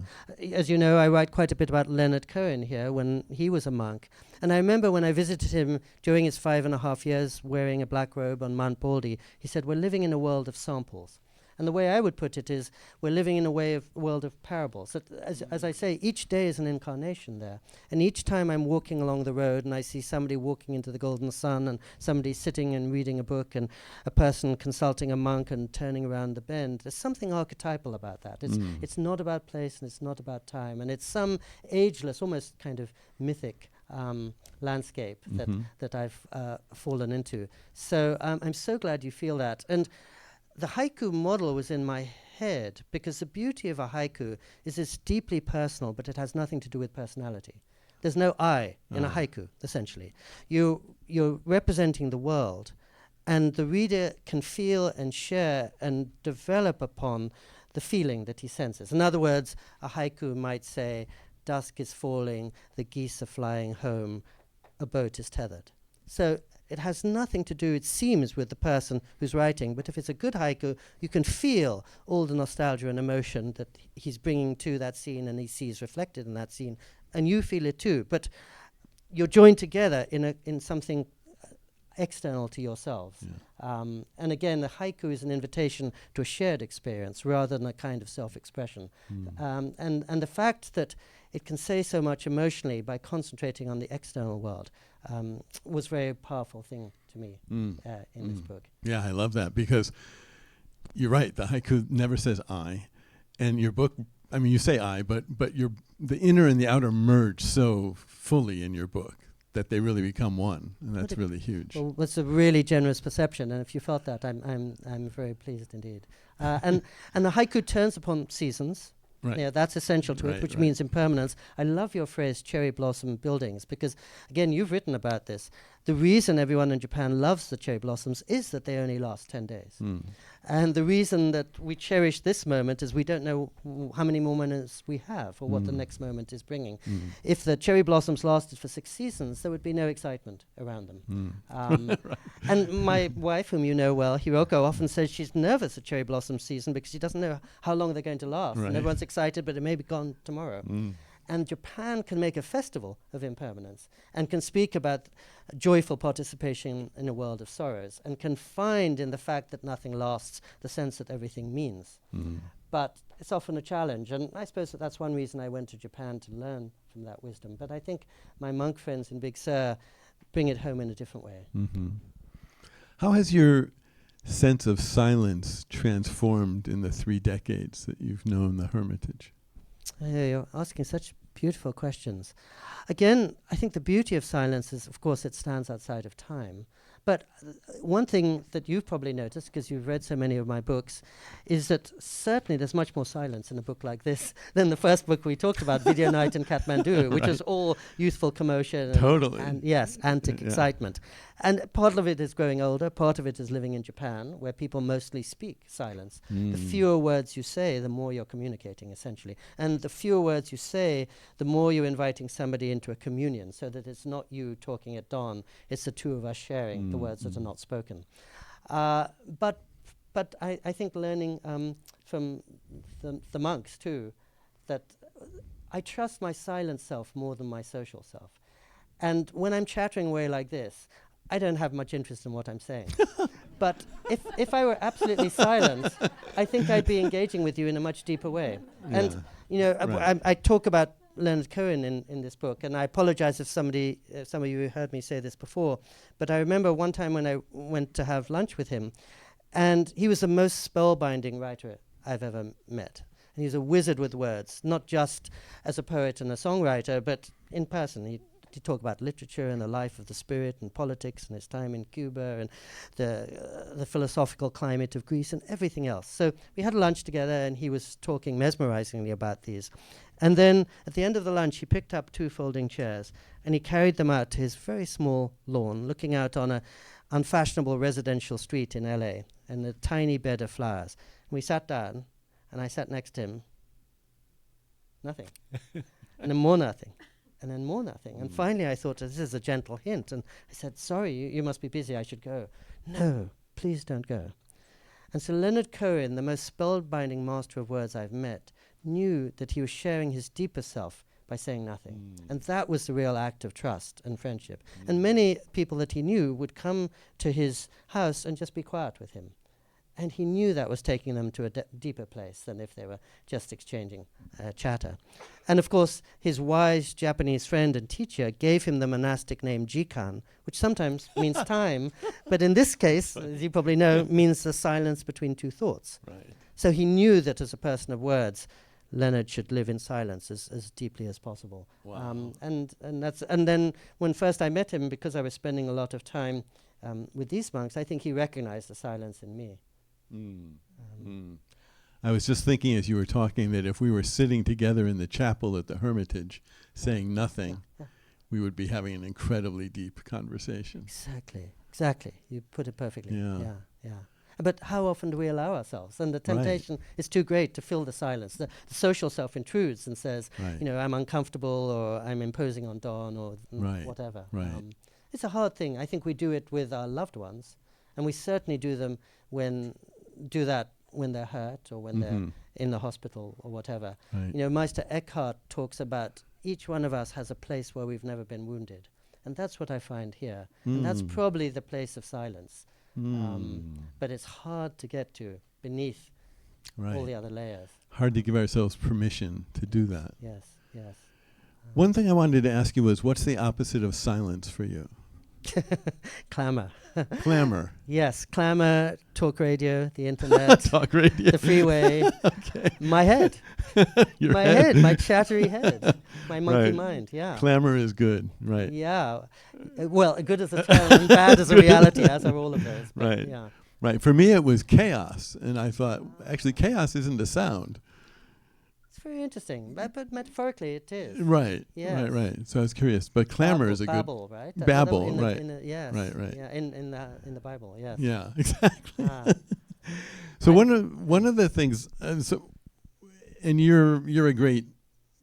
As you know, I write quite a bit about Leonard Cohen here when he was a monk. And I remember when I visited him during his 5.5 years wearing a black robe on Mount Baldy, he said, we're living in a world of samples. And the way I would put it is, we're living in a world of parables. That, as I say, each day is an incarnation there. And each time I'm walking along the road and I see somebody walking into the golden sun and somebody sitting and reading a book and a person consulting a monk and turning around the bend, there's something archetypal about that. It's not about place and it's not about time. And it's some ageless, almost kind of mythic landscape that I've fallen into. So I'm so glad you feel that. And the haiku model was in my head because the beauty of a haiku is it's deeply personal, but it has nothing to do with personality. There's no I in a haiku, essentially. You're representing the world, and the reader can feel and share and develop upon the feeling that he senses. In other words, a haiku might say, dusk is falling, the geese are flying home, a boat is tethered. So it has nothing to do, it seems, with the person who's writing, but if it's a good haiku, you can feel all the nostalgia and emotion that he's bringing to that scene and he sees reflected in that scene, and you feel it too. But you're joined together in something external to yourselves. And again, the haiku is an invitation to a shared experience rather than a kind of self-expression. And the fact that it can say so much emotionally by concentrating on the external world was a very powerful thing to me in this book. Yeah, I love that because you're right. The haiku never says I, and your book. I mean, you say I, but the inner and the outer merge so fully in your book that they really become one, and that's really huge. Well, that's a really generous perception, and if you felt that, I'm very pleased indeed. And the haiku turns upon seasons. Right. Yeah, that's essential to it, which means impermanence. I love your phrase, cherry blossom buildings, because, again, you've written about this. The reason everyone in Japan loves the cherry blossoms is that they only last 10 days. And the reason that we cherish this moment is we don't know how many more moments we have or what the next moment is bringing. If the cherry blossoms lasted for 6 seasons, there would be no excitement around them. And my wife, whom you know well, Hiroko, often says she's nervous at cherry blossom season because she doesn't know how long they're going to last. And everyone's excited, but it may be gone tomorrow. And Japan can make a festival of impermanence and can speak about joyful participation in a world of sorrows and can find in the fact that nothing lasts the sense that everything means. But it's often a challenge, and I suppose that's one reason I went to Japan, to learn from that wisdom. But I think my monk friends in Big Sur bring it home in a different way. How has your sense of silence transformed in the 3 decades that you've known the Hermitage? You're asking such beautiful questions. Again, I think the beauty of silence is, of course, it stands outside of time. But one thing that you've probably noticed, because you've read so many of my books, is that certainly there's much more silence in a book like this than the first book we talked about, Video Night in Kathmandu, which is all youthful commotion. And yes, antic excitement. And part of it is growing older, part of it is living in Japan, where people mostly speak silence. The fewer words you say, the more you're communicating, essentially. And the fewer words you say, the more you're inviting somebody into a communion, so that it's not you talking at dawn, it's the two of us sharing the words that are not spoken. But I think learning from the monks, too, that I trust my silent self more than my social self. And when I'm chattering away like this, I don't have much interest in what I'm saying. But if I were absolutely silent, I think I'd be engaging with you in a much deeper way. And, you know, I talk about Leonard Cohen in this book, and I apologize if some of you heard me say this before, but I remember one time when I went to have lunch with him, and he was the most spellbinding writer I've ever met. And he's a wizard with words, not just as a poet and a songwriter, but in person. He'd talk about literature and the life of the spirit and politics and his time in Cuba and the philosophical climate of Greece and everything else. So we had lunch together, and he was talking mesmerizingly about these. And then at the end of the lunch, he picked up 2 folding chairs, and he carried them out to his very small lawn, looking out on a unfashionable residential street in LA and a tiny bed of flowers. And we sat down, and I sat next to him. Nothing. And then more nothing. And then more nothing. And finally I thought, this is a gentle hint. And I said, sorry, you must be busy, I should go. No, please don't go. And so Leonard Cohen, the most spellbinding master of words I've met, knew that he was sharing his deeper self by saying nothing. And that was the real act of trust and friendship. And many people that he knew would come to his house and just be quiet with him. And he knew that was taking them to a deeper place than if they were just exchanging chatter. And of course, his wise Japanese friend and teacher gave him the monastic name Jikan, which sometimes means time, but in this case, as you probably know, means the silence between 2 thoughts. Right. So he knew that as a person of words, Leonard should live in silence as deeply as possible. Wow. And then when first I met him, because I was spending a lot of time with these monks, I think he recognized the silence in me. I was just thinking as you were talking that if we were sitting together in the chapel at the Hermitage saying nothing, we would be having an incredibly deep conversation. Exactly. You put it perfectly. Yeah. But how often do we allow ourselves? And the temptation is too great to fill the silence. The social self intrudes and says, I'm uncomfortable, or I'm imposing on Don, or whatever. Right. It's a hard thing. I think we do it with our loved ones, and we certainly do that when they're hurt or when they're in the hospital or whatever. Right. Meister Eckhart talks about each one of us has a place where we've never been wounded. And that's what I find here. And that's probably the place of silence. But it's hard to get to beneath all the other layers. Hard to give ourselves permission to do that. Yes. One thing I wanted to ask you was, what's the opposite of silence for you? Clamor. Clamor. Yes, clamor, talk radio, the internet, Talk radio. the freeway, my head, my chattery head, my monkey mind, Clamor is good, right. Yeah. Well, good as a term and bad as a reality, as are all of those. Right. Right. For me, it was chaos. And I thought, actually, chaos isn't a sound. It's very interesting, but metaphorically it is. Right. Yes. Right. So I was curious. But clamor is a babble, good... right? Babble, right. Yes. Right. Yeah, in the Bible, yes. Yeah, exactly. So one of the things... and you're a great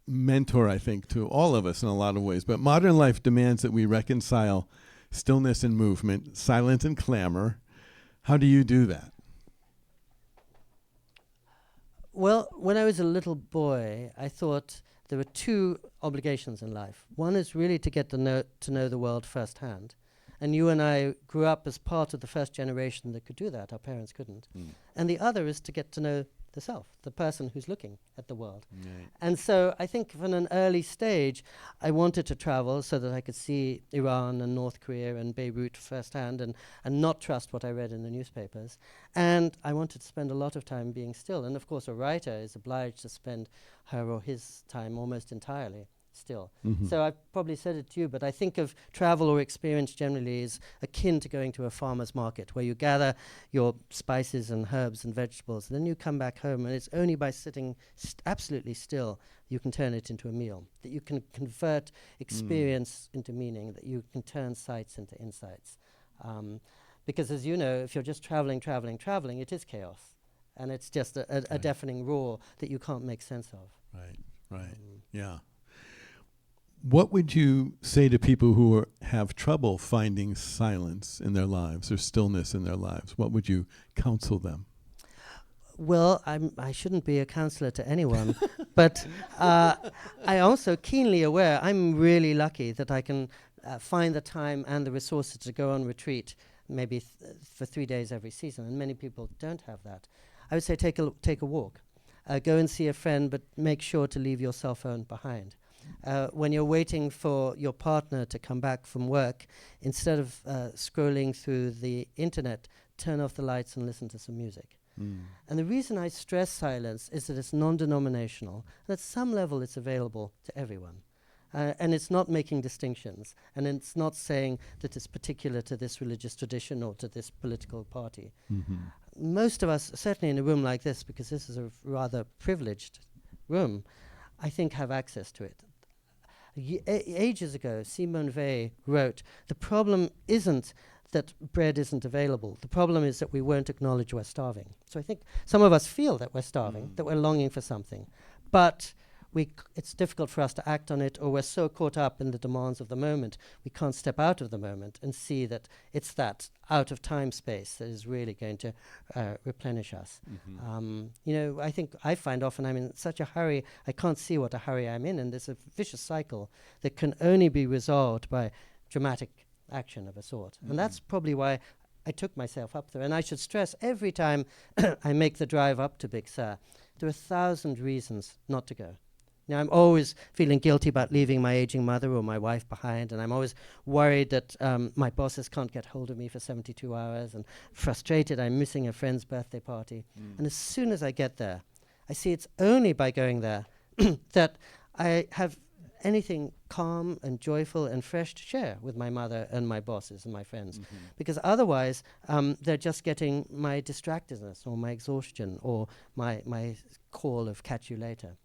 mentor, I think, to all of us in a lot of ways. But modern life demands that we reconcile stillness and movement, silence and clamor. How do you do that? Well, when I was a little boy, I thought there were 2 obligations in life. One is really to get to know the world firsthand. And you and I grew up as part of the first generation that could do that. Our parents couldn't. And the other is to get to know the self, the person who's looking at the world. Right. And so I think from an early stage, I wanted to travel so that I could see Iran and North Korea and Beirut firsthand and not trust what I read in the newspapers. And I wanted to spend a lot of time being still. And of course, a writer is obliged to spend her or his time almost entirely still. So I've probably said it to you, but I think of travel or experience generally as akin to going to a farmer's market where you gather your spices and herbs and vegetables, and then you come back home, and it's only by sitting absolutely still you can turn it into a meal, that you can convert experience into meaning, that you can turn sights into insights. Because as you know, if you're just traveling, it is chaos. And it's just a deafening roar that you can't make sense of. Right. Yeah. What would you say to people who have trouble finding silence in their lives or stillness in their lives? What would you counsel them? Well, I shouldn't be a counselor to anyone, but I also keenly aware I'm really lucky that I can find the time and the resources to go on retreat maybe for 3 days every season, and many people don't have that. I would say take a walk. Go and see a friend, but make sure to leave your cell phone behind. when you're waiting for your partner to come back from work, instead of scrolling through the internet, turn off the lights and listen to some music. And the reason I stress silence is that it's non-denominational, and at some level it's available to everyone. And it's not making distinctions, and it's not saying that it's particular to this religious tradition or to this political party. Most of us, certainly in a room like this, because this is a rather privileged room, I think have access to it. Ages ago, Simone Weil wrote, "The problem isn't that bread isn't available. The problem is that we won't acknowledge we're starving." So I think some of us feel that we're starving, that we're longing for something. But it's difficult for us to act on it, or we're so caught up in the demands of the moment, we can't step out of the moment and see that it's that out of time space that is really going to replenish us. I think I find often I'm in such a hurry, I can't see what a hurry I'm in, and there's a vicious cycle that can only be resolved by dramatic action of a sort. And that's probably why I took myself up there. And I should stress, every time I make the drive up to Big Sur, there are 1,000 reasons not to go. Now, I'm always feeling guilty about leaving my aging mother or my wife behind, and I'm always worried that my bosses can't get hold of me for 72 hours, and frustrated I'm missing a friend's birthday party. And as soon as I get there, I see it's only by going there that I have anything calm and joyful and fresh to share with my mother and my bosses and my friends. Because otherwise, they're just getting my distractedness or my exhaustion or my call of catch you later.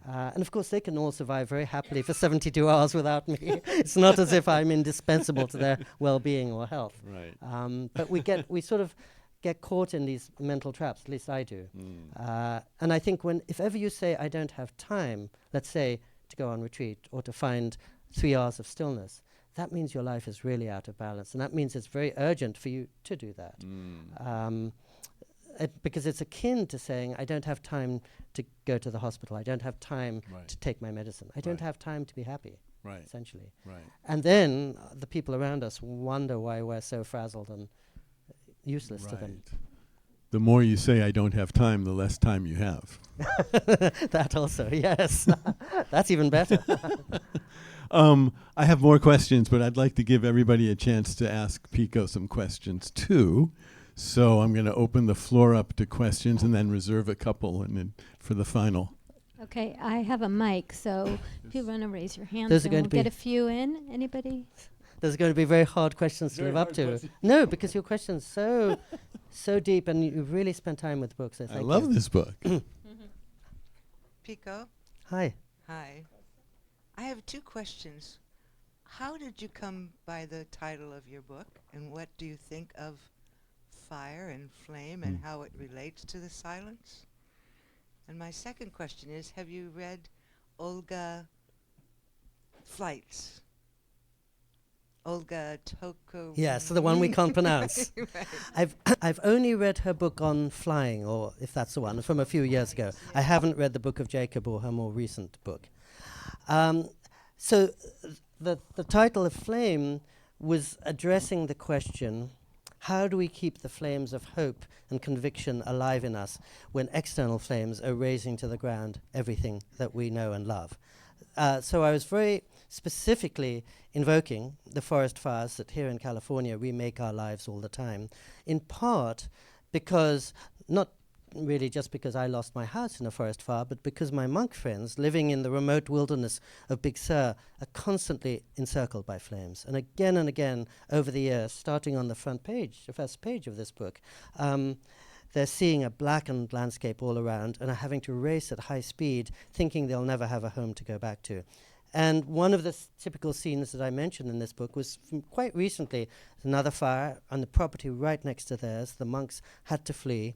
And of course, they can all survive very happily for 72 hours without me. It's not as if I'm indispensable to their well-being or health. Right. But we sort of get caught in these mental traps, at least I do. And I think if ever you say, I don't have time, let's say, to go on retreat or to find 3 hours of stillness, that means your life is really out of balance. And that means it's very urgent for you to do that. Because it's akin to saying, I don't have time to go to the hospital. I don't have time to take my medicine. I don't have time to be happy, essentially. And then the people around us wonder why we're so frazzled and useless to them. The more you say I don't have time, the less time you have. That also, yes. That's even better. I have more questions, but I'd like to give everybody a chance to ask Pico some questions too. So I'm going to open the floor up to questions and then reserve a couple and then for the final. Okay, I have a mic, so if you want to raise your hand, Those are then going we'll to get be a few in. Anybody? There's going to be very hard questions to live up to. No, because your question's so deep, and you've really spent time with the book. So I thank you. love this book. Pico, Hi. hi. I have 2 questions. How did you come by the title of your book, and what do you think of fire and flame and how it relates to the silence? And my second question is, have you read Olga Flight's? Olga Toko. Yes, the one we can't pronounce. Right. I've only read her book on flying, or if that's the one, from a few years ago. I haven't read the Book of Jacob or her more recent book. So the title of Flame was addressing the question, how do we keep the flames of hope and conviction alive in us when external flames are razing to the ground everything that we know and love? So I was very specifically invoking the forest fires that here in California remake our lives all the time, in part because, not really just because I lost my house in a forest fire, but because my monk friends living in the remote wilderness of Big Sur are constantly encircled by flames. And again over the years, starting on the front page, the first page of this book, they're seeing a blackened landscape all around and are having to race at high speed, thinking they'll never have a home to go back to. And one of the typical scenes that I mentioned in this book was from quite recently, another fire on the property right next to theirs. The monks had to flee,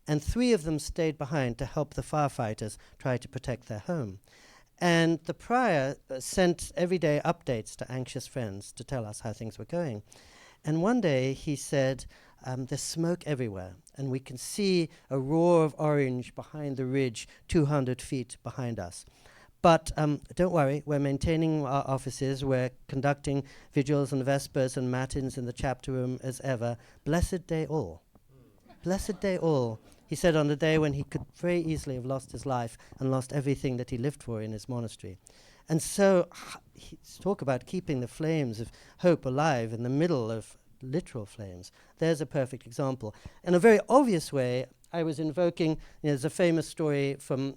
and 3 of them stayed behind to help the firefighters try to protect their home. And the prior sent everyday updates to anxious friends to tell us how things were going. And one day he said, there's smoke everywhere, and we can see a roar of orange behind the ridge 200 feet behind us. But don't worry, we're maintaining our offices, we're conducting vigils and vespers and matins in the chapter room as ever. Blessed day all. Blessed day all. He said on the day when he could very easily have lost his life and lost everything that he lived for in his monastery. And so, talk about keeping the flames of hope alive in the middle of literal flames. There's a perfect example. In a very obvious way, I was invoking, there's a famous story from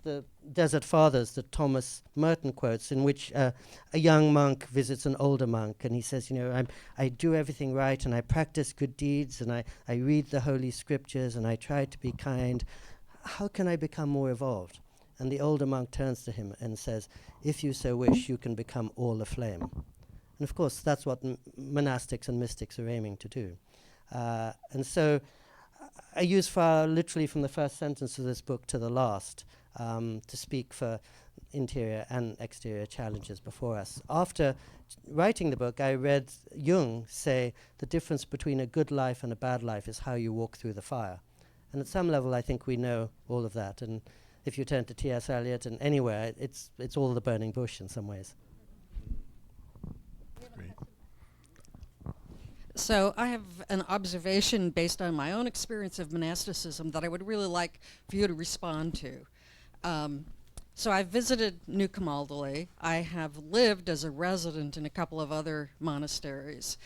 the Desert Fathers that Thomas Merton quotes, in which a young monk visits an older monk, and he says, I do everything right, and I practice good deeds, and I read the Holy Scriptures, and I try to be kind. How can I become more evolved? And the older monk turns to him and says, if you so wish, you can become all aflame. And of course, that's what monastics and mystics are aiming to do. And so I use fire literally from the first sentence of this book to the last to speak for interior and exterior challenges before us. After writing the book, I read Jung say the difference between a good life and a bad life is how you walk through the fire. And at some level, I think we know all of that. And if you turn to T.S. Eliot and anywhere, it's all the burning bush in some ways. Great. So I have an observation based on my own experience of monasticism that I would really like for you to respond to. So I visited New Camaldoli. I have lived as a resident in a couple of other monasteries.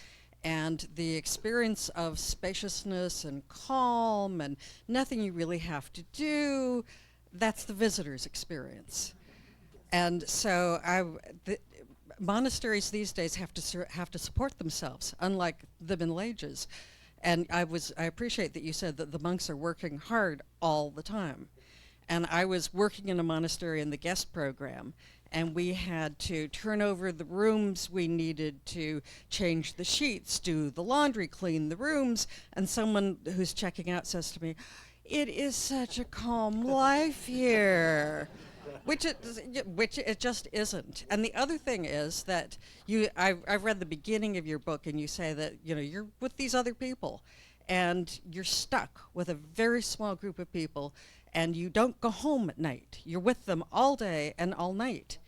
And the experience of spaciousness and calm and nothing you really have to do, that's the visitor's experience. And so monasteries these days have to support themselves, unlike the Middle Ages. And I appreciate that you said that the monks are working hard all the time. And I was working in a monastery in the guest program, and we had to turn over the rooms. We needed to change the sheets, do the laundry, clean the rooms. And someone who's checking out says to me, "It is such a calm life here." Which it just isn't. And the other thing is that I've read the beginning of your book, and you say that you're with these other people, and you're stuck with a very small group of people, and you don't go home at night. You're with them all day and all night.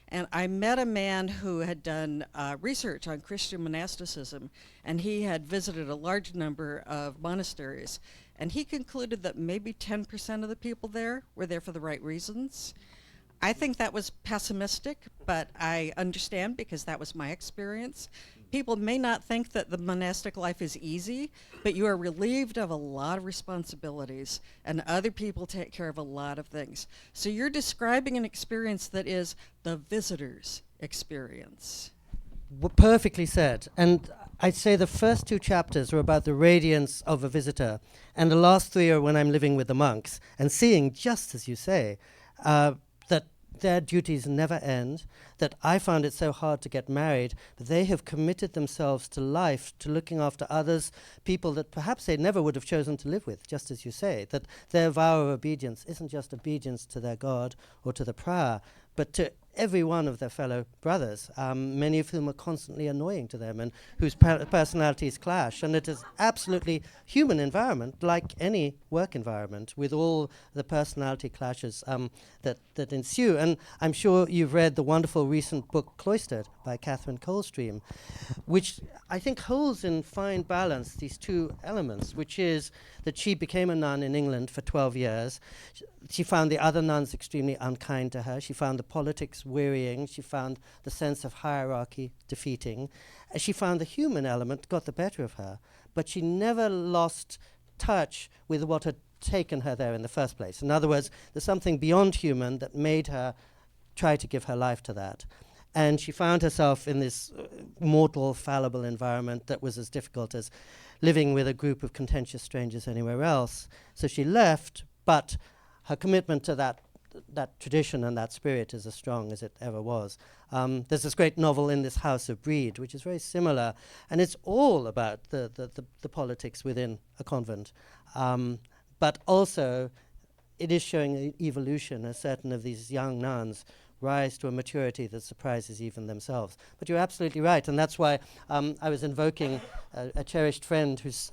And I met a man who had done research on Christian monasticism, and he had visited a large number of monasteries, and he concluded that maybe 10% of the people there were there for the right reasons. I think that was pessimistic, but I understand because that was my experience. People may not think that the monastic life is easy, but you are relieved of a lot of responsibilities, and other people take care of a lot of things. So you're describing an experience that is the visitor's experience. Perfectly said. And I'd say the first 2 chapters are about the radiance of a visitor, and the last 3 are when I'm living with the monks and seeing, just as you say, that their duties never end, that I found it so hard to get married, but they have committed themselves to life, to looking after others, people that perhaps they never would have chosen to live with, just as you say, that their vow of obedience isn't just obedience to their God or to the prayer, but to every one of their fellow brothers, many of whom are constantly annoying to them and whose personalities clash. And it is absolutely human environment, like any work environment, with all the personality clashes that ensue. And I'm sure you've read the wonderful recent book Cloistered by Catherine Coldstream, which I think holds in fine balance these 2 elements, which is that she became a nun in England for 12 years. She found the other nuns extremely unkind to her. She found the politics wearying. She found the sense of hierarchy defeating. She found the human element got the better of her, but she never lost touch with what had taken her there in the first place. In other words, there's something beyond human that made her try to give her life to that. And she found herself in this mortal, fallible environment that was as difficult as living with a group of contentious strangers anywhere else. So she left, but her commitment to that tradition and that spirit is as strong as it ever was. There's this great novel, In This House of Breed, which is very similar, and it's all about the politics within a convent. But also, it is showing an evolution as certain of these young nuns rise to a maturity that surprises even themselves. But you're absolutely right, and that's why I was invoking a cherished friend who's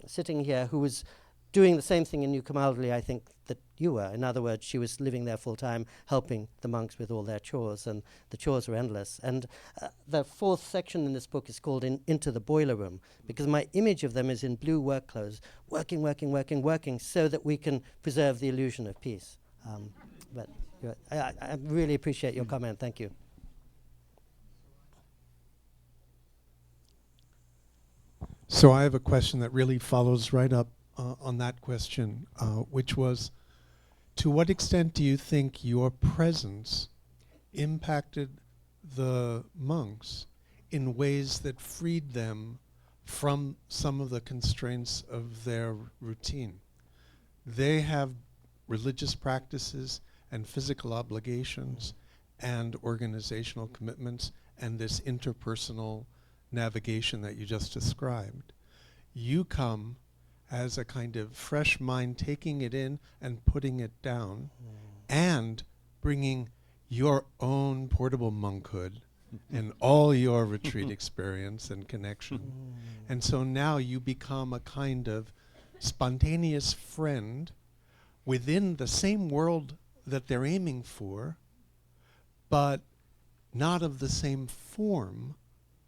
sitting here, who was doing the same thing in New Camaldoli, I think, that you were. In other words, she was living there full-time, helping the monks with all their chores, and the chores were endless. And the 4th section in this book is called Into the Boiler Room, because my image of them is in blue work clothes, working, so that we can preserve the illusion of peace. But I really appreciate your comment. Thank you. So I have a question that really follows right up on that question, which was, to what extent do you think your presence impacted the monks in ways that freed them from some of the constraints of their routine? They have religious practices and physical obligations and organizational commitments and this interpersonal navigation that you just described. You come as a kind of fresh mind, taking it in and putting it down, and bringing your own portable monkhood and all your retreat experience and connection. And so now you become a kind of spontaneous friend within the same world that they're aiming for, but not of the same form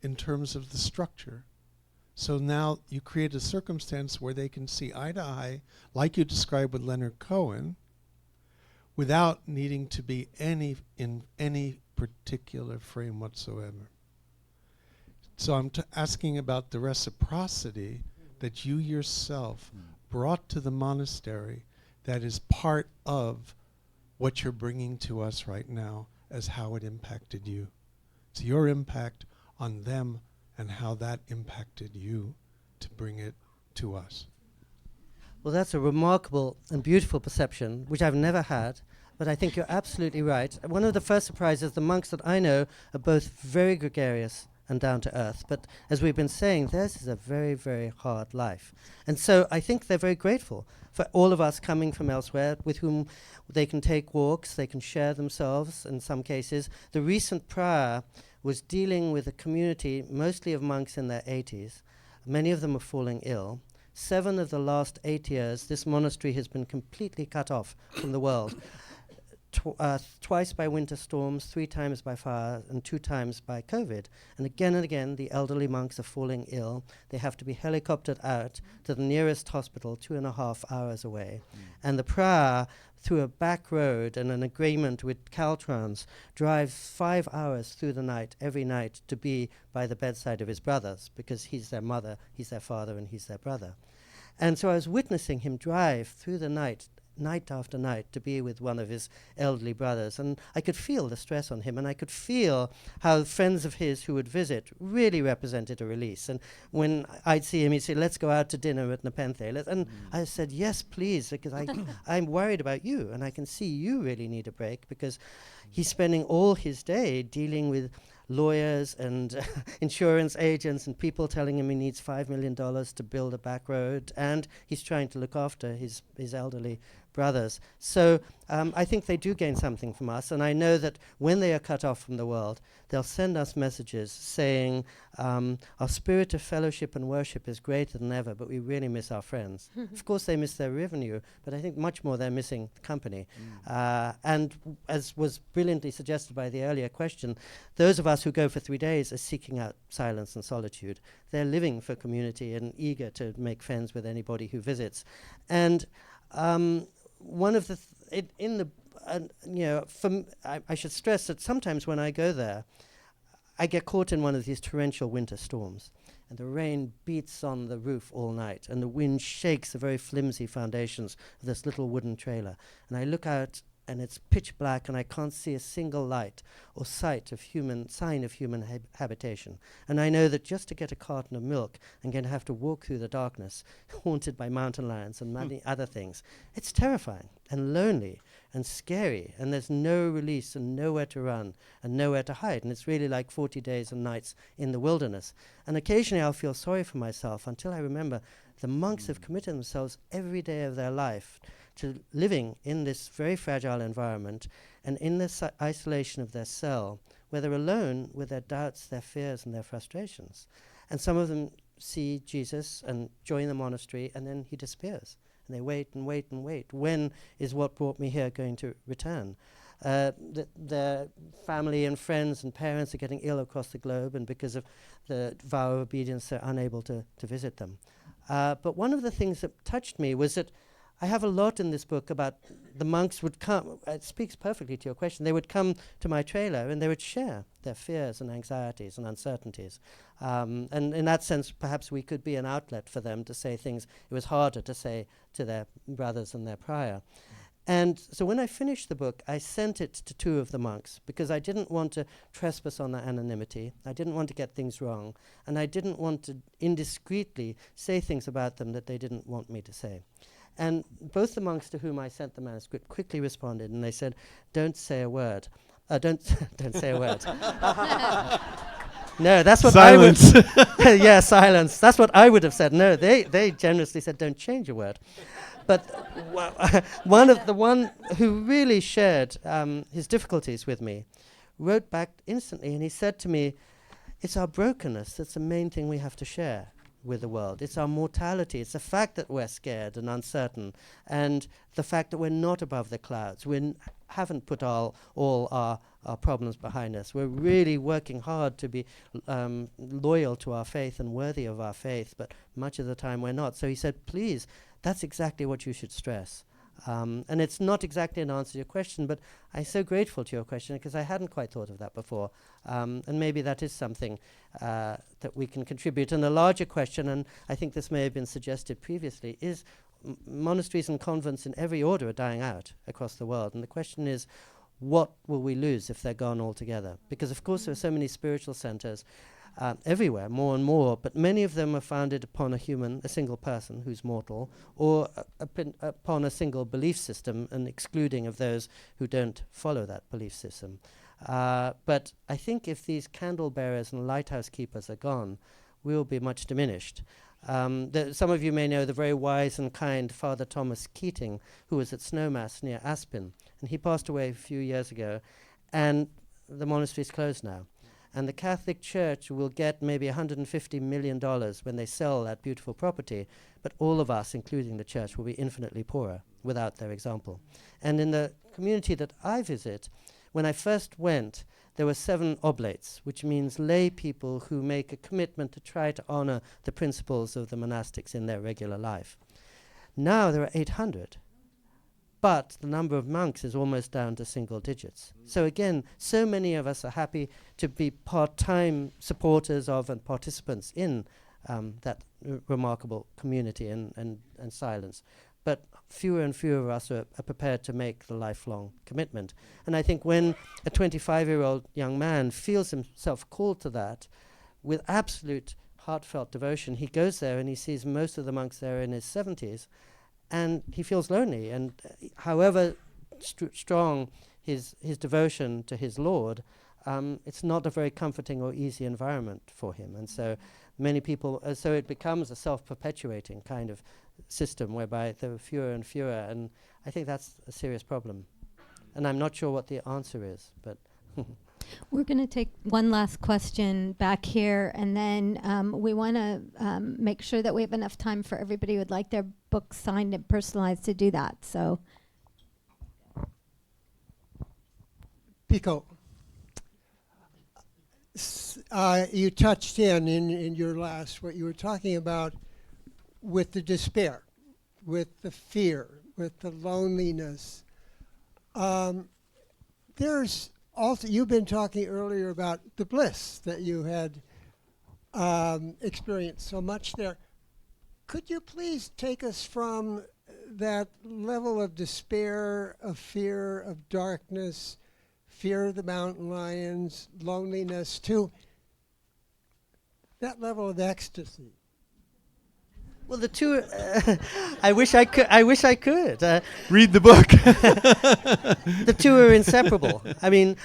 in terms of the structure. So now you create a circumstance where they can see eye to eye, like you described with Leonard Cohen, without needing to be in any particular frame whatsoever. So I'm asking about the reciprocity that you yourself brought to the monastery that is part of what you're bringing to us right now as how it impacted you. It's your impact on them and how that impacted you to bring it to us. Well, that's a remarkable and beautiful perception, which I've never had, but I think you're absolutely right. One of the first surprises, the monks that I know are both very gregarious and down to earth, but as we've been saying, theirs is a very, very hard life. And so I think they're very grateful for all of us coming from elsewhere with whom they can take walks, they can share themselves in some cases. The recent prior was dealing with a community, mostly of monks in their 80s. Many of them are falling ill. 7 of the last 8 years, this monastery has been completely cut off from the world. Twice by winter storms, 3 times by fire, and 2 times by COVID. And again, the elderly monks are falling ill. They have to be helicoptered out to the nearest hospital 2.5 hours away. And the prior, through a back road and an agreement with Caltrans, drives 5 hours through the night, every night, to be by the bedside of his brothers, because he's their mother, he's their father, and he's their brother. And so I was witnessing him drive through the night after night, to be with one of his elderly brothers. And I could feel the stress on him, and I could feel how friends of his who would visit really represented a release. And when I'd see him, he'd say, "Let's go out to dinner at Nepenthe." And I said, "Yes, please, because I'm worried about you, and I can see you really need a break," because he's spending all his day dealing with lawyers and insurance agents and people telling him he needs $5 million to build a back road, and he's trying to look after his elderly brothers. So I think they do gain something from us, and I know that when they are cut off from the world, they'll send us messages saying, our spirit of fellowship and worship is greater than ever, but we really miss our friends. Of course they miss their revenue, but I think much more they're missing company. And as was brilliantly suggested by the earlier question, those of us who go for 3 days are seeking out silence and solitude. They're living for community and eager to make friends with anybody who visits. And one of the I should stress that sometimes when I go there, I get caught in one of these torrential winter storms, and the rain beats on the roof all night, and the wind shakes the very flimsy foundations of this little wooden trailer. And I look out, and it's pitch black, and I can't see a single light or sign of human habitation. And I know that just to get a carton of milk, I'm going to have to walk through the darkness, haunted by mountain lions and many other things. It's terrifying and lonely and scary, and there's no release and nowhere to run and nowhere to hide. And it's really like 40 days and nights in the wilderness. And occasionally I'll feel sorry for myself until I remember the monks have committed themselves every day of their life to living in this very fragile environment and in this isolation of their cell, where they're alone with their doubts, their fears, and their frustrations. And some of them see Jesus and join the monastery, and then he disappears. And they wait and wait and wait. When is what brought me here going to return? Their family and friends and parents are getting ill across the globe, and because of the vow of obedience, they're unable to visit them. But one of the things that touched me was that I have a lot in this book about the monks would come, it speaks perfectly to your question, they would come to my trailer and they would share their fears and anxieties and uncertainties. And in that sense, perhaps we could be an outlet for them to say things it was harder to say to their brothers and their prior. And so when I finished the book, I sent it to 2 of the monks because I didn't want to trespass on their anonymity. I didn't want to get things wrong. And I didn't want to indiscreetly say things about them that they didn't want me to say. And both the monks to whom I sent the manuscript quickly responded, and they said, "Don't say a word. Don't say a word." No, that's what Silence. I would. Yeah, silence. That's what I would have said. No, they generously said, "Don't change a word." But the one who really shared his difficulties with me wrote back instantly, and he said to me, "It's our brokenness that's the main thing we have to share with the world. It's our mortality. It's the fact that we're scared and uncertain, and the fact that we're not above the clouds. We haven't put all our problems behind us. We're really working hard to be loyal to our faith and worthy of our faith, but much of the time we're not." So he said, "Please, that's exactly what you should stress." And it's not exactly an answer to your question, but I'm so grateful to your question because I hadn't quite thought of that before. And maybe that is something that we can contribute. And a larger question, and I think this may have been suggested previously, is monasteries and convents in every order are dying out across the world. And the question is, what will we lose if they're gone altogether? Because, of course, there are so many spiritual centers everywhere, more and more, but many of them are founded upon a single person who's mortal, or upon a single belief system, and excluding of those who don't follow that belief system. But I think if these candle bearers and lighthouse keepers are gone, we will be much diminished. Some of you may know the very wise and kind Father Thomas Keating, who was at Snowmass near Aspin, and he passed away a few years ago, and the monastery is closed now. And the Catholic Church will get maybe $150 million when they sell that beautiful property, but all of us, including the church, will be infinitely poorer without their example. And in the community that I visit, when I first went, there were 7 oblates, which means lay people who make a commitment to try to honor the principles of the monastics in their regular life. Now there are 800. But the number of monks is almost down to single digits. So again, so many of us are happy to be part-time supporters of and participants in that remarkable community and silence. But fewer and fewer of us are prepared to make the lifelong commitment. And I think when a 25-year-old young man feels himself called to that, with absolute heartfelt devotion, he goes there and he sees most of the monks there in his 70s, and he feels lonely, and however strong his devotion to his Lord, it's not a very comforting or easy environment for him. And so many people, so it becomes a self-perpetuating kind of system whereby there are fewer and fewer, and I think that's a serious problem. And I'm not sure what the answer is, but... We're going to take one last question back here, and then we want to make sure that we have enough time for everybody who would like their book signed and personalized to do that. So, Pico, you touched in your last, what you were talking about with the despair, with the fear, with the loneliness. There's also, you've been talking earlier about the bliss that you had experienced so much there. Could you please take us from that level of despair, of fear, of darkness, fear of the mountain lions, loneliness, to that level of ecstasy? Well, the two, I wish I could. Read the book. The two are inseparable. I mean,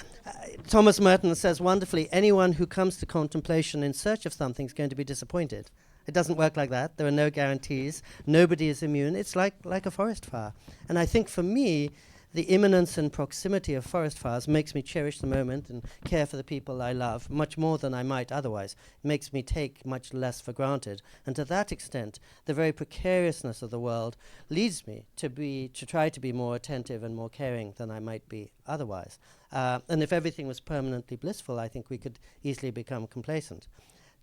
Thomas Merton says wonderfully, anyone who comes to contemplation in search of something is going to be disappointed. It doesn't work like that. There are no guarantees. Nobody is immune. It's like a forest fire. And I think for me, the imminence and proximity of forest fires makes me cherish the moment and care for the people I love much more than I might otherwise. It makes me take much less for granted. And to that extent, the very precariousness of the world leads me to try to be more attentive and more caring than I might be otherwise. And if everything was permanently blissful, I think we could easily become complacent.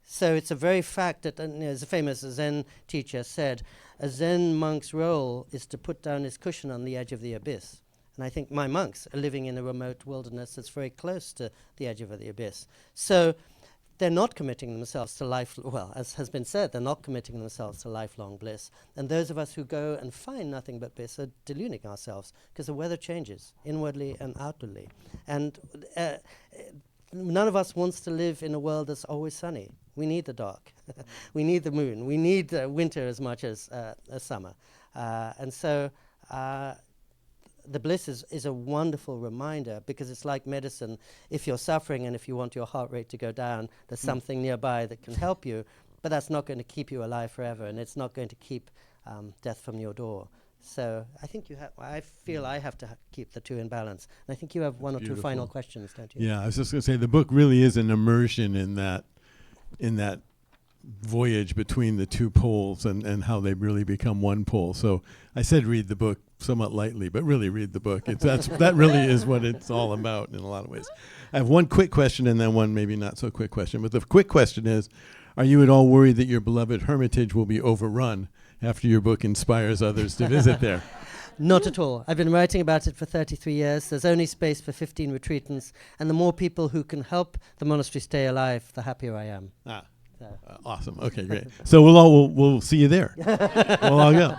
So it's a very fact that, as a famous Zen teacher said, a Zen monk's role is to put down his cushion on the edge of the abyss. And I think my monks are living in a remote wilderness that's very close to the edge of the abyss. So they're not committing themselves to as has been said, they're not committing themselves to lifelong bliss. And those of us who go and find nothing but bliss are deluding ourselves, because the weather changes inwardly and outwardly. And none of us wants to live in a world that's always sunny. We need the dark. We need the moon. We need winter as much as summer. And so the bliss is a wonderful reminder, because it's like medicine. If you're suffering and if you want your heart rate to go down, there's something nearby that can help you, but that's not going to keep you alive forever, and it's not going to keep death from your door. So I think I feel I have to keep the two in balance. And I think you have one or two final questions, don't you? Yeah, I was just going to say, the book really is an immersion in that voyage between the two poles and how they really become one pole. So I said read the book somewhat lightly, but really read the book. That really is what it's all about in a lot of ways. I have one quick question and then one maybe not so quick question. But the quick question is, are you at all worried that your beloved hermitage will be overrun after your book inspires others to visit there? Not at all. I've been writing about it for 33 years. There's only space for 15 retreatants, and the more people who can help the monastery stay alive, the happier I am. Awesome. Okay, great. So we'll see you there. We'll all go.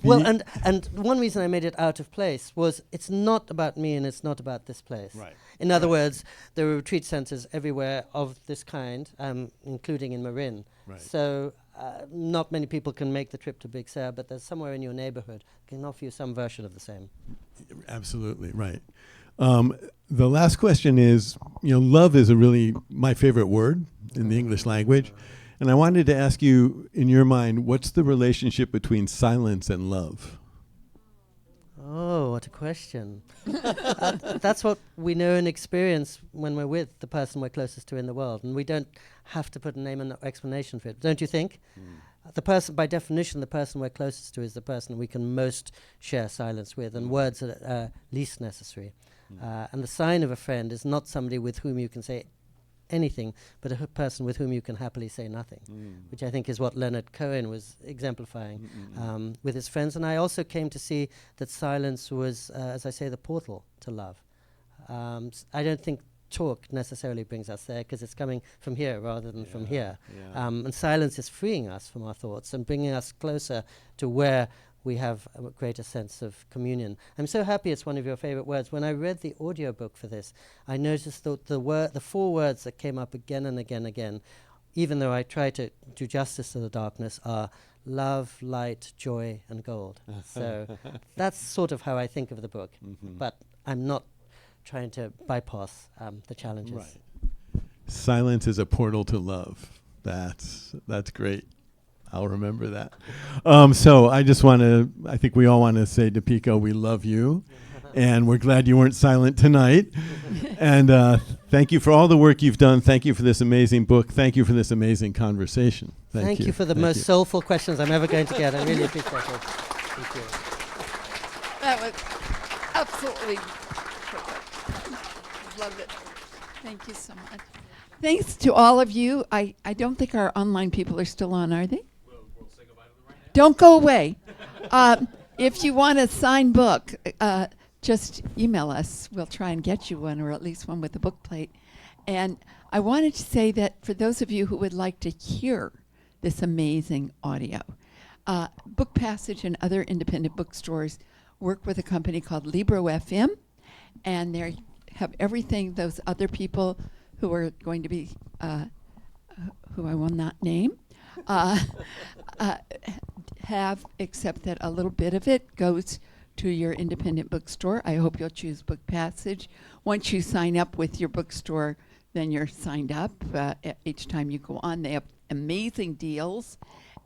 Well, and one reason I made it out of place was it's not about me and it's not about this place. Right. In other words, there are retreat centers everywhere of this kind, including in Marin. Right. So not many people can make the trip to Big Sur, but there's somewhere in your neighborhood can offer you some version of the same. Absolutely, right. The last question is, love is my favorite word in the English language. And I wanted to ask you, in your mind, what's the relationship between silence and love? Oh, what a question. That's what we know and experience when we're with the person we're closest to in the world. And we don't have to put a name and explanation for it. Don't you think? The person, by definition, the person we're closest to is the person we can most share silence with, and words are least necessary. And the sign of a friend is not somebody with whom you can say anything, but a person with whom you can happily say nothing, which I think is what Leonard Cohen was exemplifying with his friends. And I also came to see that silence was, as I say, the portal to love. I don't think talk necessarily brings us there, because it's coming from here rather than from here. And silence is freeing us from our thoughts and bringing us closer to where we have a greater sense of communion. I'm so happy it's one of your favorite words. When I read the audiobook for this, I noticed that the four words that came up again and again and again, even though I try to do justice to the darkness, are love, light, joy, and gold. So that's sort of how I think of the book. But I'm not trying to bypass the challenges. Right. Silence is a portal to love. That's great. I'll remember that. So I think we all want to say to Pico, we love you. And we're glad you weren't silent tonight. And thank you for all the work you've done. Thank you for this amazing book. Thank you for this amazing conversation. Thank you for the most soulful questions I'm ever going to get. I really appreciate it. Thank you. That was absolutely perfect. Loved it. Thank you so much. Thanks to all of you. I don't think our online people are still on, are they? We'll say goodbye to them right now. Don't go away. If you want a signed book, just email us. We'll try and get you one, or at least one with a book plate. And I wanted to say that for those of you who would like to hear this amazing audio, Book Passage and other independent bookstores work with a company called Libro FM, and they have everything those other people who are going to be, who I will not name, have, except that a little bit of it goes to your independent bookstore. I hope you'll choose Book Passage. Once you sign up with your bookstore, then you're signed up. Each time you go on, they have amazing deals.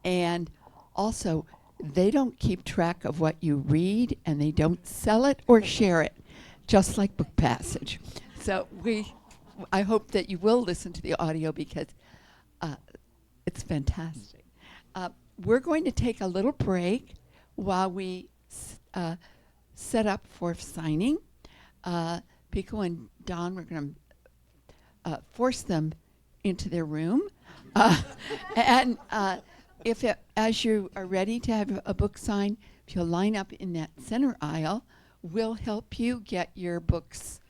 And also, they don't keep track of what you read, and they don't sell it or share it, just like Book Passage. So I hope that you will listen to the audio, because it's fantastic. We're going to take a little break while we set up for signing. Pico and Don, we're going to force them into their room. And as you are ready to have a book signed, if you'll line up in that center aisle, we'll help you get your books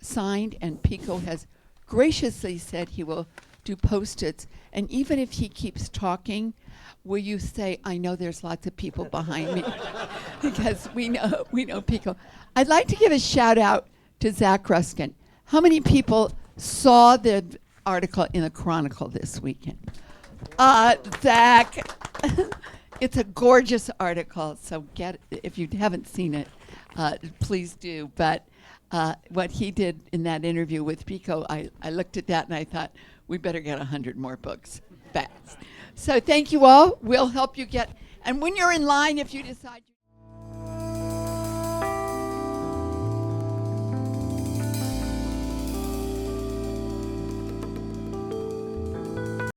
signed. And Pico has graciously said he will do Post-its. And even if he keeps talking, will you say, I know there's lots of people behind me? Because we know Pico. I'd like to give a shout out to Zach Ruskin. How many people saw the article in the Chronicle this weekend? Zach, it's a gorgeous article, so if you haven't seen it, please do. But what he did in that interview with Pico, I looked at that and I thought, we better get 100 more books fast. So thank you all. We'll help you get, and when you're in line, if you decide